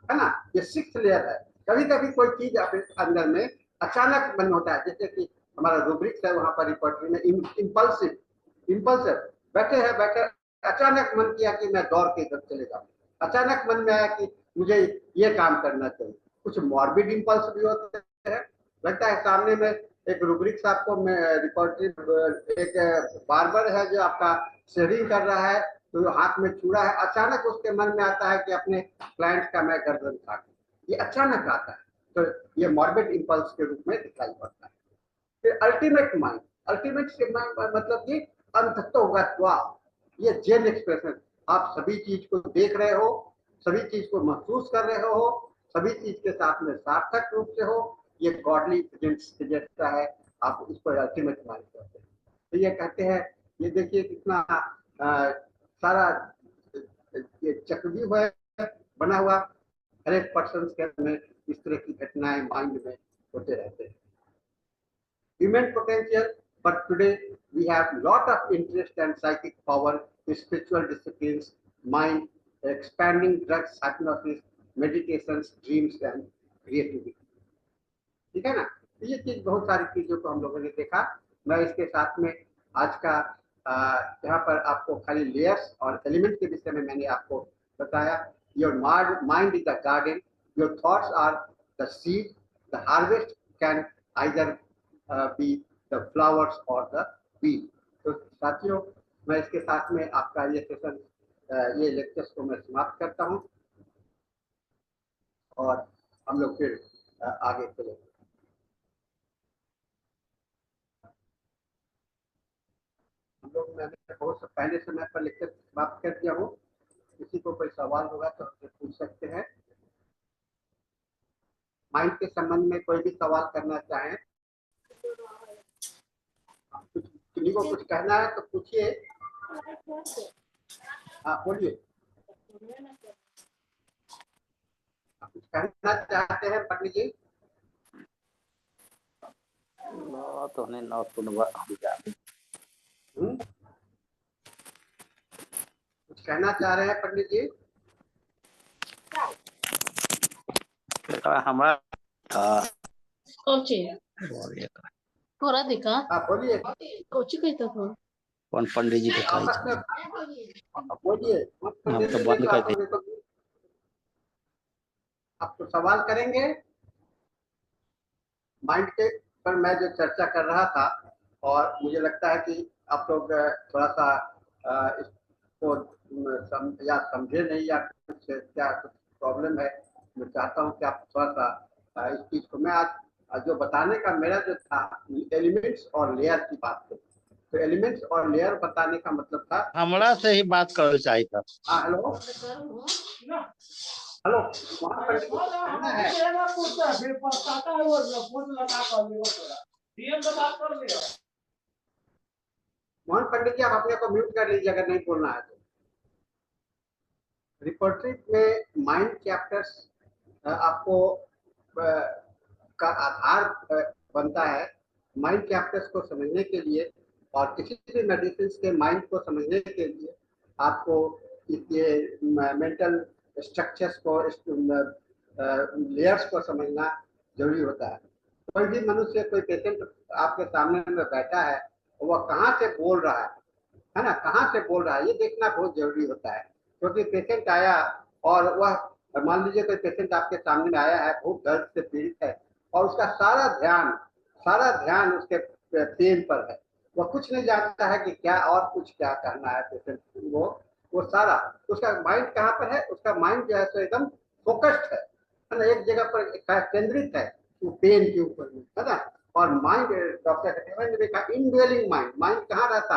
है ना, ये सिक्स्थ लेयर है। कभी कभी कोई चीज अपने अंदर में अचानक मन होता है, जैसे कि हमारा रूब्रिक्स है वहां पर रिपोर्टरी में, इम्पल्सिव, बैठे अचानक मन किया कि मैं दौड़ के इधर चले जाऊं, अचानक मन में आया कि मुझे ये काम करना चाहिए। कुछ मॉर्बिड इम्पल्स भी होते हैं, लगता है सामने में एक रूब्रिक्स आपको रिपोर्टरी, एक बार्बर है जो आपका शेविंग कर रहा है, तो हाथ में छुरा है, अचानक उसके मन में आता है कि अपने क्लाइंट का मैं गर्दन काटूं, ये अचानक आता है, तो ये मॉर्बिड इम्पल्स के रूप में दिखाई पड़ता है। फिर अल्टीमेट से मतलब कि अंततोगत्वा, ये जेन एक्सप्रेशन, आप सभी चीज को देख रहे हो, सभी चीज को महसूस कर रहे हो, सभी चीज के साथ में सार्थक रूप से हो, ये गॉडली प्रेजेंस जैसा है, आप इसको अल्टीमेट माइंड कहते हैं। तो ये कहते हैं, ये देखिए कितना सारा ये चक्रव्यूह है बना हुआ, हर एक पर्सन के में इस तरह की घटनाएं माइंड में होते रहते हैं। Human potential, but today we have lot of interest and psychic power, spiritual disciplines, mind, expanding drugs, hypnosis, meditations, dreams and creativity. ठीक है ना। तो ये चीज, बहुत सारी चीजों को हम लोगों ने देखा। मैं इसके साथ में आज का यहाँ पर आपको खाली लेयर्स और एलिमेंट के विषय में मैंने आपको बताया। Your mind is the garden, your thoughts are the seed, the harvest can either be the flowers or the weeds. तो साथियों, मैं इसके साथ में आपका ये सेशन, ये लेक्चर्स को मैं समाप्त करता हूँ और हम लोग फिर आगे चलेंगे। हम लोग, मैंने बहुत पहले समय पर लेक्चर समाप्त कर दिया हूँ, किसी को कोई सवाल होगा तो पूछ सकते हैं। माइंड के संबंध में कोई भी सवाल करना चाहें, कुछ किसी को कुछ कहना है तो पूछिए। हाँ बोलिए, आप कुछ कहना चाहते हैं पंडित जी? तो नहीं ना सुनवा, कुछ कहना चाह रहे हैं पंडित जी? हमारा कोची थोड़ा दिखा, हाँ बोलिए। कोची कहता था। कौन पंडित जी दिखाई आपस में बोलिए, हम तो बंद कर दी। आप तो सवाल करेंगे माइंड के पर मैं जो चर्चा कर रहा था, और मुझे लगता है कि आप लोग थोड़ा सा इसको या समझे नहीं, या कुछ क्या कुछ प्रॉब्लम है। मैं चाहता हूँ कि आप थोड़ा सा इस चीज को, मैं आज जो बताने का मेरा जो था, एलिमेंट्स और लेयर की बात थी। तो एलिमेंट्स और लेयर बताने का मतलब था, हमरा से ही बात करना चाहिए था। हेलो हेलो, वहाँ पर कहना है मोहन पंडित जी, आप अपने को म्यूट कर लीजिए अगर नहीं बोलना है तो। रिपोर्ट्री में माइंड चैप्टर्स आपको का आधार बनता है माइंड चैप्टर्स को समझने के लिए, और किसी भी मेडिसिन के माइंड को समझने के लिए आपको ये मेंटल स्ट्रक्चर्स को, लेयर्स को समझना जरूरी होता है। कोई भी मनुष्य, कोई पेशेंट आपके सामने में बैठा है, वह कहाँ से बोल रहा है ना, कहाँ से बोल रहा है, ये देखना बहुत जरूरी होता है। क्योंकि पेशेंट आया और वह, मान लीजिए कोई पेशेंट आपके सामने आया है, बहुत दर्द से पीड़ित है, और उसका सारा ध्यान उसके पेन पर है। वह कुछ नहीं जानता है कि क्या और कुछ क्या करना है पेशेंट वो सारा, उसका माइंड कहाँ पर है, उसका माइंड जो है तो एकदम फोकस्ड है ना, एक जगह पर केंद्रित है, वो पेन के ऊपर है ना। और माइंड, डॉक्टर ने देखा इनड्वेलिंग माइंड, माइंड कहाँ रहता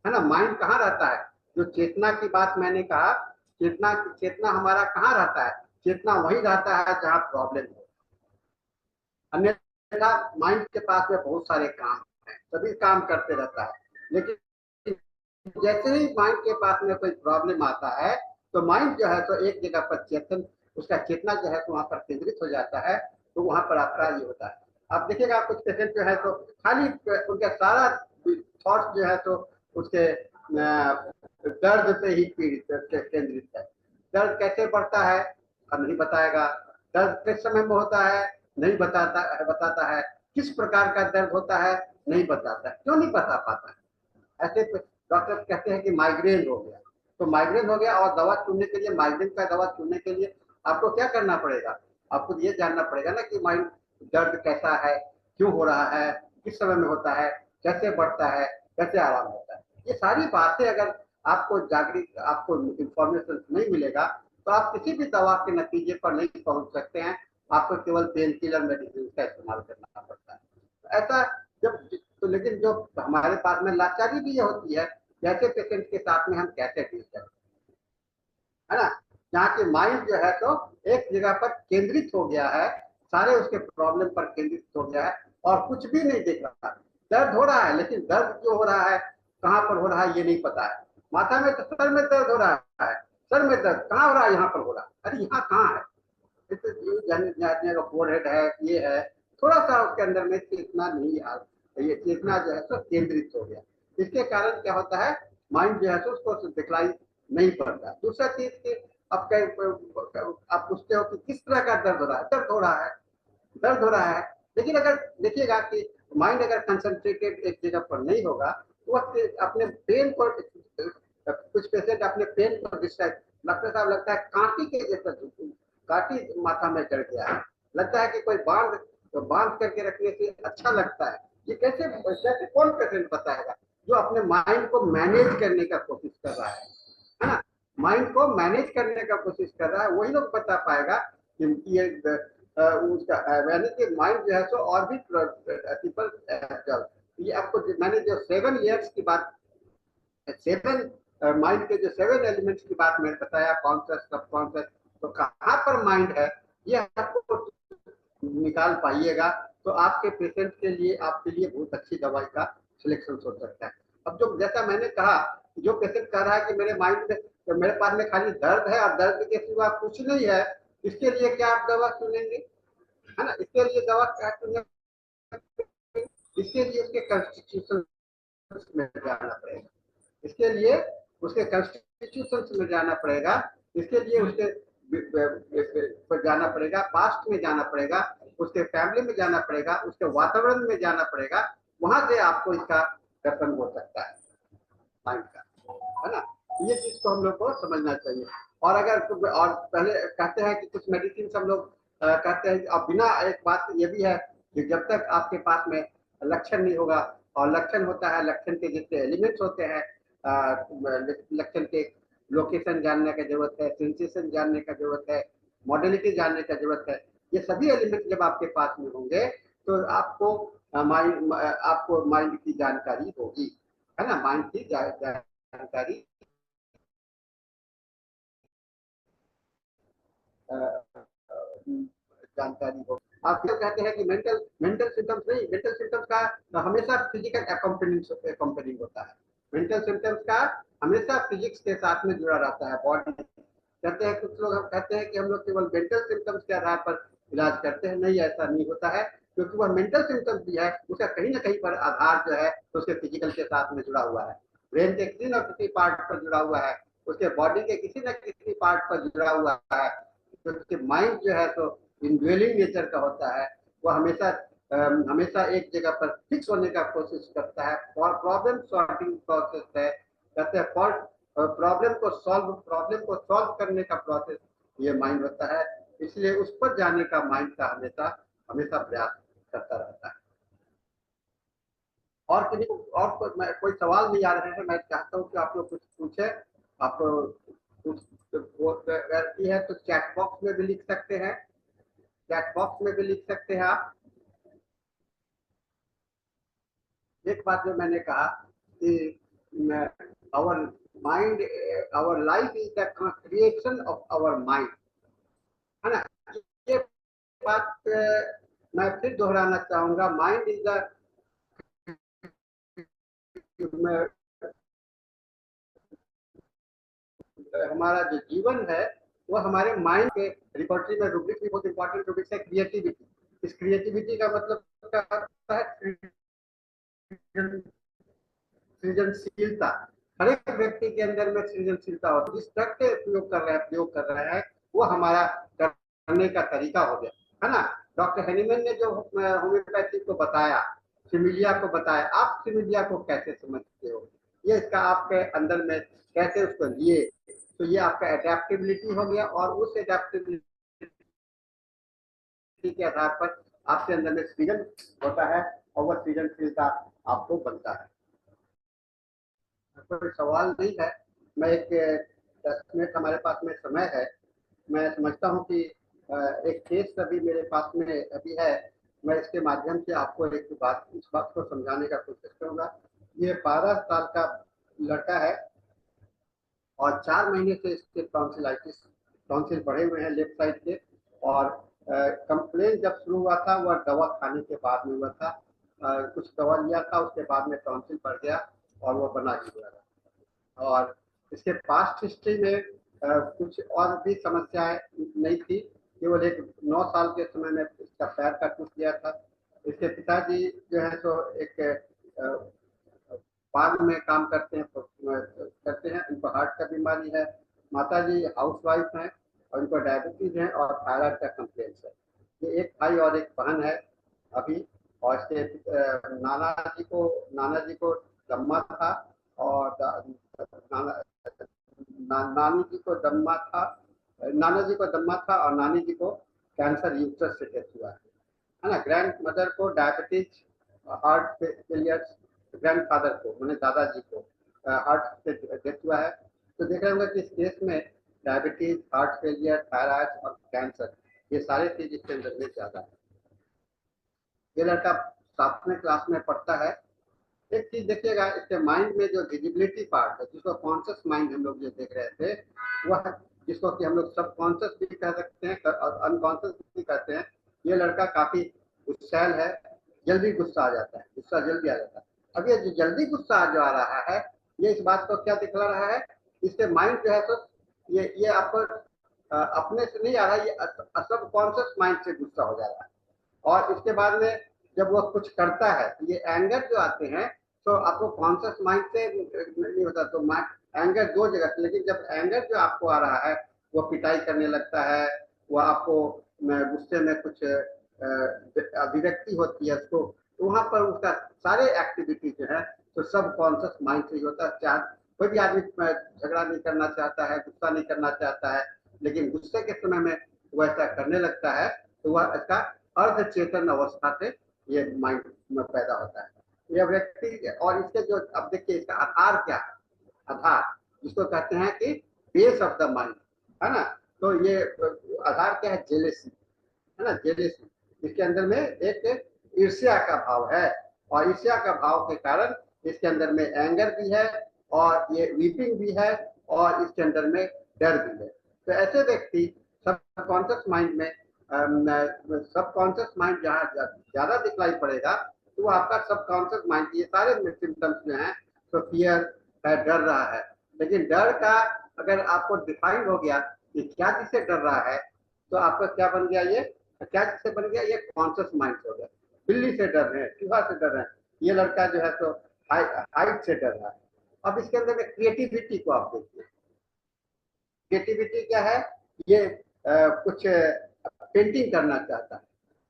है ना, माइंड कहाँ रहता है। जो चेतना की बात मैंने कहा, चेतना चेतना हमारा कहाँ रहता है, चेतना वही रहता है जहाँ प्रॉब्लम है। अन्यथा माइंड के पास में बहुत सारे काम है, सभी काम करते रहता है, लेकिन जैसे ही माइंड के पास में कोई प्रॉब्लम आता है, तो माइंड जो है तो एक जगह पर उसका चेतना जो है तो वहां पर केंद्रित हो जाता है, तो वहां पर आपका ये होता है। आप देखिएगा कुछ पेशेंट जो है तो खाली उनका सारा थॉट जो है तो उसके दर्द से ही पीड़ित केंद्रित है। दर्द कैसे बढ़ता है अब नहीं बताएगा, दर्द किस समय में होता है नहीं बताता है, किस प्रकार का दर्द होता है नहीं बताता है, क्यों नहीं बता पाता है। ऐसे डॉक्टर कहते हैं कि माइग्रेन हो गया, तो माइग्रेन हो गया, और दवा चुनने के लिए, माइग्रेन का दवा चुनने के लिए आपको क्या करना पड़ेगा, आपको ये जानना पड़ेगा ना कि माइंड दर्द कैसा है, क्यों हो रहा है, किस समय में होता है, कैसे बढ़ता है, कैसे आराम होता है। ये सारी बातें अगर आपको आपको इंफॉर्मेशन नहीं मिलेगा, तो आप किसी भी दवा के नतीजे पर नहीं पहुंच सकते हैं। आपको केवल पेन किलर मेडिसिन का इस्तेमाल करना पड़ता है। ऐसा जब तो, लेकिन जो हमारे पास में लाचारी भी ये होती है, जैसे पेशेंट के साथ में हम कैसे डील करें, है ना, जहाँ की माइंड जो है तो एक जगह पर केंद्रित हो गया है, सारे उसके प्रॉब्लम पर केंद्रित हो गया है, और कुछ भी नहीं देख रहा। दर्द हो रहा है, लेकिन दर्द जो हो रहा है, कहाँ पर हो रहा है ये नहीं पता है। माथा में तो सर में दर्द हो रहा है, सर में दर्द कहाँ हो रहा है, यहाँ पर हो रहा है, अरे यहाँ कहाँ है, फोरहेड है, ये है, थोड़ा सा उसके अंदर में चेतना नहीं आ, ये चेतना जो है तो केंद्रित हो गया। इसके कारण क्या होता है, माइंड जो है तो उसको दिखलाई नहीं पड़ता। दूसरा चीज की अब आप पूछते हो कि किस तरह का दर्द हो रहा है, दर्द हो रहा है, दर्द हो रहा है, लेकिन अगर देखिएगा कि माइंड अगर कंसंट्रेटेड एक जगह पर नहीं होगा, तो वह अपने पेन को, कुछ पेशेंट अपने पेन को डिस्ट्रैक्ट, डॉक्टर साहब लगता है कांटी के जैसा, काटी माथा में चढ़ गया है, लगता है कि कोई बांध करके रखने से अच्छा लगता है। ये कैसे कैसे कौन पेशेंट बताएगा जो अपने माइंड को मैनेज करने का कोशिश कर रहा है ना, माइंड को मैनेज करने का कोशिश कर रहा है, वही लोग बता पाएगा कि ये उसका यानी कि माइंड जो है सो और भी पीपल, ये आपको मैंने जो 7 ईयर्स की बात, 7 माइंड के जो 7 एलिमेंट्स की बात मैंने बताया, कॉन्शियस, सबकॉन्शियस, तो कहाँ पर माइंड है ये आपको निकाल पाइएगा, तो आपके पेशेंट के लिए, आपके लिए बहुत अच्छी दवाई का सिलेक्शन हो सकता है। अब जो जैसा मैंने कहा, जो पेशेंट कह रहा है कि मेरे माइंड में, तो मेरे पास में खाली दर्द है और दर्द के सिवा कुछ नहीं है, इसके लिए क्या आप दवा चुनेंगे, है ना, इसके लिए दवा क्या चुनेंगे, इसके लिए उसके कॉन्स्टिट्यूशन में जाना पड़ेगा, इसके लिए उसके कॉन्स्टिट्यूशन में जाना पड़ेगा, इसके लिए उसके पर जाना पड़ेगा, पास्ट में जाना पड़ेगा, उसके फैमिली में जाना पड़ेगा, उसके वातावरण में जाना पड़ेगा, वहां से आपको इसका दर्शन हो सकता है। माइंड का, है ना। ये चीज को हम लोग को समझना चाहिए। और अगर और पहले कहते हैं कि कुछ मेडिसिन हम लोग कहते हैं, अब बिना एक बात ये भी है कि जब तक आपके पास में लक्षण नहीं होगा, और लक्षण होता है, लक्षण के जितने एलिमेंट्स होते हैं, लक्षण के लोकेशन जानने की जरूरत है, सेंसेशन जानने का जरूरत है, मॉडलिटी जानने का जरूरत है। ये सभी एलिमेंट जब आपके पास में होंगे तो आपको माइंड की जानकारी होगी, है ना। माइंड की जानकारी जानकारी हो। आप क्यों कहते हैं कि मेंटल मेंटल सिम्टम्स नहीं, मेंटल सिम्टम्स का हमेशा फिजिकल अकम्पनिंग होता है। मेंटल सिम्टम्स का हमेशा फिजिक्स के साथ में जुड़ा रहता है, बॉडी। कहते हैं कुछ लोग, हम कहते हैं कि हम लोग केवल मेंटल सिम्टम्स के आधार पर इलाज करते हैं। नहीं, ऐसा नहीं होता है, क्योंकि वह मेंटल सिम्टम्स भी है, उसका कहीं ना कहीं पर आधार जो है उसके फिजिकल के साथ में जुड़ा हुआ है। ब्रेन के किसी न किसी पार्ट पर जुड़ा हुआ है, उसके बॉडी के किसी न किसी पार्ट पर जुड़ा हुआ है। क्योंकि माइंड जो है तो इनड्वेलिंग नेचर का होता है, वो हमेशा हमेशा एक जगह पर फिक्स होने का कोशिश करता है। प्रॉब्लम सॉल्विंग प्रोसेस है, कहते हैं प्रॉब्लम को सॉल्व करने का प्रोसेस ये माइंड होता है। इसलिए उस पर जाने का माइंड का हमेशा हमेशा प्रयास करता रहता है। और किसी को और कोई सवाल नहीं आ रहे हैं, मैं चाहता हूँ कि आप लोग कुछ पूछे। आप कुछ गलती है तो चैट बॉक्स में भी लिख सकते हैं, चैट बॉक्स में भी लिख सकते हैं आप। एक बात जो मैंने कहा कि our mind, our life is the creation of our mind, है ना। ये बात मैं फिर दोहराना चाहूंगा। माइंड इज द, हमारा जो जीवन है वो हमारे माइंड के रिपोर्टरी में रुब्रिक भी बहुत इंपॉर्टेंट रुब्रिक है, क्रिएटिविटी। इस क्रिएटिविटी का मतलब क्या होता है? सृजनशीलता। हर एक व्यक्ति के अंदर में सृजनशीलता होती है। जिस तरह के प्रयोग कर रहे हैं वो हमारा करने का तरीका हो गया, है ना। डॉक्टर हेनीमैन ने जो होम्योपैथी को बताया, सिमिलिया को बताया, आप सिमिलिया को कैसे समझते हो, ये इसका आपके अंदर में कैसे उसको लिए, तो ये आपका एडेप्टेबिलिटी हो गया। और उस एडेप्टेबिलिटी के आधार पर आपके अंदर में सृजन होता है, और वह सृजनशीलता आपको बनता है। कोई सवाल नहीं है। मैं एक 10 मिनट हमारे पास में समय है। मैं समझता हूँ कि एक केस अभी मेरे पास में अभी है, मैं इसके माध्यम से आपको एक बात, इस बात को समझाने का कोशिश करूंगा। ये 12 साल का लड़का है और 4 महीने से इसके टॉन्सिल बढ़े हुए हैं लेफ्ट साइड के। और कंप्लेन जब शुरू हुआ था वह दवा खाने के बाद में हुआ था। कुछ दवा लिया था, उसके बाद में टॉन्सिल बढ़ गया और वो बना ही हुआ था। और इसके पास्ट हिस्ट्री में कुछ और भी समस्याएं नहीं थी। केवल एक 9 साल के समय में इसका पैर का टूट गया था। इसके पिताजी जो है तो एक फार्म में काम करते हैं, उनको हार्ट का बीमारी है। माताजी हाउसवाइफ हैं और उनको डायबिटीज है और थायराइड का कंप्लेंट है। ये एक भाई और एक बहन है अभी। और इसके नाना जी को दम्मा था, और नानी जी को दम्मा था, नाना जी को दम्मा था और नानी जी को कैंसर यूट्रस से डेथ हुआ है ना। ग्रैंड मदर को डायबिटीज, हार्ट फेलियर, ग्रैंडफादर को मैंने दादाजी को हार्ट से डेथ हुआ है। तो देख रहे होंगे कि इस केस में डायबिटीज, हार्ट फेलियर, थायराइड और कैंसर, ये सारे चीज इसके अंदर में ज्यादा है। ये लड़का 7वें क्लास में पढ़ता है। एक चीज देखिएगा, इसके माइंड में जो विजिबिलिटी पार्ट है, जिसको कॉन्शियस माइंड हम लोग जो देख रहे थे, वह जिसको कि हम लोग सब कॉन्शियस भी कह सकते हैं और अनकॉन्शियस भी कहते हैं। ये लड़का काफी गुस्सैल है, जल्दी गुस्सा आ जाता है, गुस्सा जल्दी आ जाता है। अब ये जो जल्दी गुस्सा जो आ रहा है, ये इस बात को क्या दिखला रहा है, इससे माइंड जो है तो ये आपको अपने से नहीं आ रहा है, ये सब कॉन्शियस माइंड से गुस्सा हो जा रहा है। और इसके बाद में जब वो कुछ करता है, ये एंगर जो आते हैं तो आपको कॉन्शियस माइंड से नहीं होता, तो एंगर 2 जगह से। लेकिन जब एंगर जो आपको आ रहा है, वो पिटाई करने लगता है, वो आपको गुस्से में कुछ अभिव्यक्ति होती है उसको, तो वहां पर उसका सारे एक्टिविटी जो है तो सब कॉन्शियस माइंड से ही होता है। चाहे कोई भी आदमी झगड़ा नहीं करना चाहता है, गुस्सा नहीं करना चाहता है, लेकिन गुस्से के समय में वो ऐसा करने लगता है, तो वह इसका अर्ध चेतन अवस्था से ये माइंड में पैदा होता है। यह व्यक्ति, और इसके जो, अब देखिए इसका आधार क्या है, आधार जिसको कहते हैं कि बेस ऑफ द माइंड, है ना। तो ये आधार क्या है, जेलेसी, है ना, जेलेसी। इसके अंदर में एक ईर्ष्या का भाव है, और ईर्ष्या का भाव के कारण इसके अंदर में एंगर भी है, और ये वीपिंग भी है, और इसके अंदर में डर भी है। तो ऐसे व्यक्ति सबकॉन्शियस माइंड में, सबकॉन्शियस माइंड जहाँ ज्यादा दिखलाई पड़ेगा, तो आपका सबकॉन्शियस माइंड, ये सारे सिम्टम्स जो हैं, तो फियर है, डर रहा है। लेकिन डर का अगर आपको डिफाइन हो गया कि क्या जिससे डर रहा है, तो आपका क्या बन गया, ये क्या जिससे बन गया, ये कॉन्शियस माइंड हो गया। बिल्ली से डर रहे हैं, चूहा से डर रहे हैं, ये लड़का जो है तो हाइट से डर रहा है। अब इसके अंदर में क्रिएटिविटी को आप देखिए, क्रिएटिविटी क्या है, ये कुछ पेंटिंग करना चाहता है,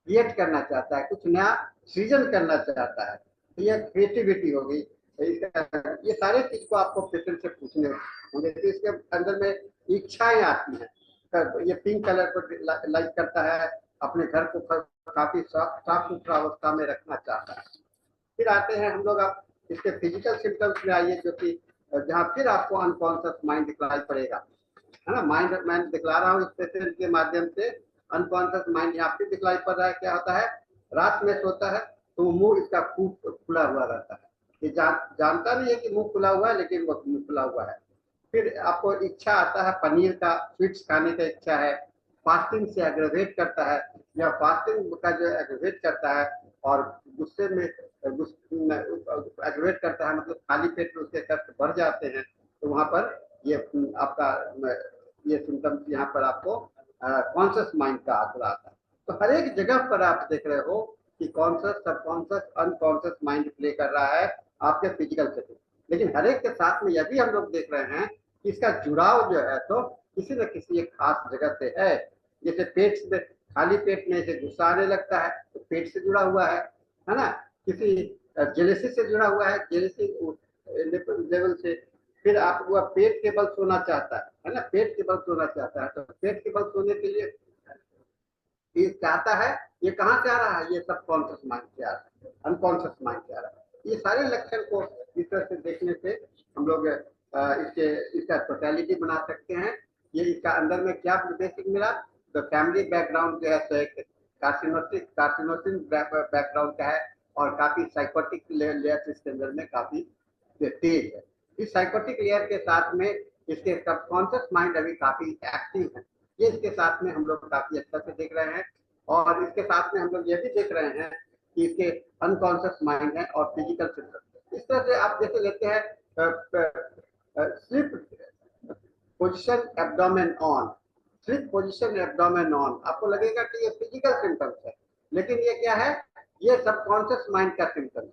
क्रिएट करना चाहता है, कुछ नया सृजन करना चाहता है, तो ये क्रिएटिविटी हो गई। ये सारे चीज को आपको पेशेंट से पूछने होंगे। तो इसके अंदर में इच्छाएं आती हैं, तो ये पिंक कलर को लाइक करता है, अपने घर को काफी साफ सुथरा अवस्था में रखना चाहता है। फिर आते हैं हम लोग, अब इसके फिजिकल सिम्टम्स में आइए, जो कि जहाँ फिर आपको अनकॉन्शियस माइंड दिखलाई पड़ेगा, है ना। माइंड मैं दिखला रहा हूँ इस पेशेंट के माध्यम से, अनकॉन्शियस माइंड यहाँ पे दिखलाई पड़ रहा है। क्या होता है, रात में सोता है तो मुंह इसका खूब खुला हुआ रहता है, ये जानता नहीं है कि मुंह खुला हुआ है, लेकिन वो मुंह खुला हुआ है। फिर आपको इच्छा आता है पनीर का, स्वीट्स खाने का इच्छा है, फास्टिंग से एग्रेवेट करता है, या फास्टिंग का जो एग्रेवेट करता है, और गुस्से में एग्रेवेट करता है, मतलब खाली पेट में उसके कष्ट बढ़ जाते हैं, तो वहां पर ये आपका ये सिम्टम्स यहाँ पर आपको कॉन्शियस माइंड का आंकड़ा आता है। तो हर एक जगह पर आप देख रहे हो कि conscious, subconscious, unconscious mind play कर रहा है आपके फिजिकल से। लेकिन हर एक के साथ में यह भी हम लोग देख रहे हैं कि इसका जुड़ाव जो है तो किसी न किसी एक खास जगह से है। जैसे पेट से, खाली पेट में से गुस्सा आने लगता है तो पेट से जुड़ा हुआ है ना। किसी जेलेसी से जुड़ा हुआ है, जेलेसी लेवल से। फिर आप वो पेट के बल सोना चाहता है ना, पेट के बल सोना चाहता है, तो पेट के बल सोने के लिए ये चाहता है, ये कहाँ से आ रहा है, ये सब कॉन्शियस माइंड से आ रहा है, अनकॉन्शियस माइंड से आ रहा है। ये सारे लक्षण को इस तरह से देखने से हम लोग इसका टोटलिटी बना सकते हैं। ये इसका अंदर में क्या बेसिक मिला, तो फैमिली बैकग्राउंड जो है तो एक कार्सिनोसिन बैकग्राउंड का है, और काफी साइकोटिक लेयर इसके अंदर में काफी तेज है। इस साइकोटिक लेयर के साथ में इसके सबकॉन्शियस माइंड अभी काफी एक्टिव है, ये इसके साथ में हम लोग काफी अच्छा से देख रहे हैं। और इसके साथ में हम लोग ये भी देख रहे हैं कि इसके अनकॉन्शियस माइंड है और फिजिकल सिम्टम्स। इस तरह से आप जैसे लेते हैं slip position abdomen on, slip position abdomen on, आपको लगेगा कि ये फिजिकल सिम्टम्स है, लेकिन ये क्या है, ये सबकॉन्शियस माइंड का सिम्टम्स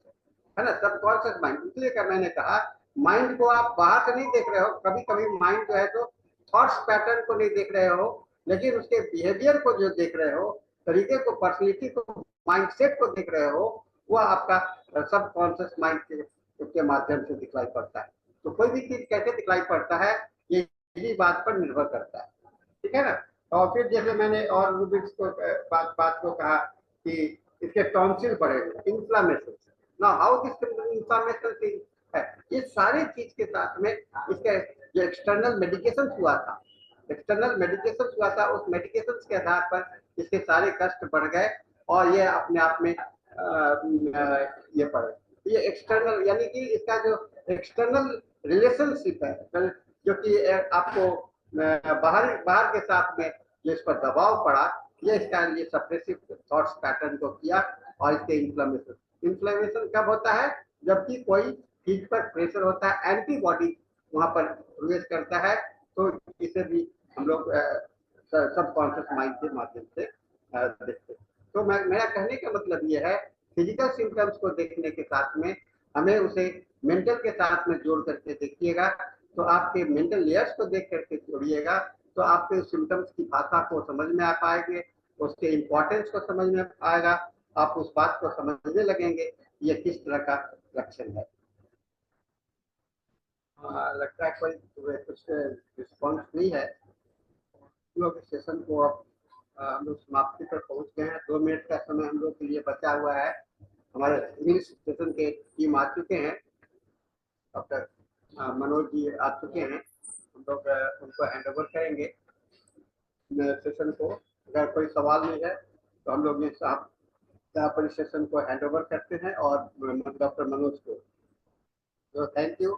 है ना, सबकॉन्शियस माइंड। इसलिए का मैंने कहा माइंड को आप बाहर से नहीं देख रहे हो, कभी कभी माइंड जो है तो थॉट्स पैटर्न को नहीं देख रहे हो, लेकिन उसके बिहेवियर को जो देख रहे हो, तरीके को, पर्सनैलिटी को, माइंडसेट को देख रहे हो, वह आपका सबकॉन्शियस माइंड के माध्यम से दिखलाई पड़ता है। तो कोई भी चीज कैसे दिखलाई पड़ता है, ये इसी बात पर निर्भर करता है, ठीक है ना। और फिर जैसे मैंने और रूबिक्स को बात को कहा कि इसके टॉन्सिल बढ़े हुए, inflammation. Now how this inflammation है, ये सारी चीज के साथ में इसका जो एक्सटर्नल मेडिकेशन हुआ था, एक्सटर्नल मेडिकेशन हुआ था, उस मेडिकेशन के आधार पर इसके सारे कष्ट बढ़ गए, और ये अपने आप में ये पड़े। ये एक्सटर्नल यानी कि इसका जो एक्सटर्नल रिलेशनशिप है, जो कि आपको बाहर के साथ में जो इस पर दबाव पड़ा, ये इसका ये सप्रेसिव थॉट्स पैटर्न को किया, और इसके इन्फ्लेमेशन कब होता है, जबकि कोई चीज पर प्रेशर होता है, एंटीबॉडी वहां पर प्रवेश करता है, तो इसे भी हम लोग सबकॉन्शियस माइंड के माध्यम से देखते हैं। तो मेरा कहने का मतलब ये है, फिजिकल सिम्टम्स को देखने के साथ में हमें उसे मेंटल के साथ में जोड़ करके देखिएगा, तो आपके मेंटल लेयर्स को देख करके जोड़िएगा, तो आपके सिम्टम्स की भाषा को समझ में आ पाएंगे, उसके इम्पोर्टेंस को समझ में आएगा, आप उस बात को समझने लगेंगे ये किस तरह का लक्षण है। लगता है कोई कुछ रिस्पॉन्स नहीं है। लोग सेशन को अब हम लोग समाप्ति पर पहुंच गए हैं। 2 मिनट का समय हम लोग के लिए बचा हुआ है। हमारे इंग्लिश सेशन के टीम आ चुके हैं। डॉक्टर मनोज जी आ चुके हैं। हम लोग उनको हैंड ओवर करेंगे सेशन को। अगर कोई सवाल नहीं है तो हम लोग यहाँ पर सेशन को हैंड ओवर करते हैं और डॉक्टर मनोज को। तो थैंक यू।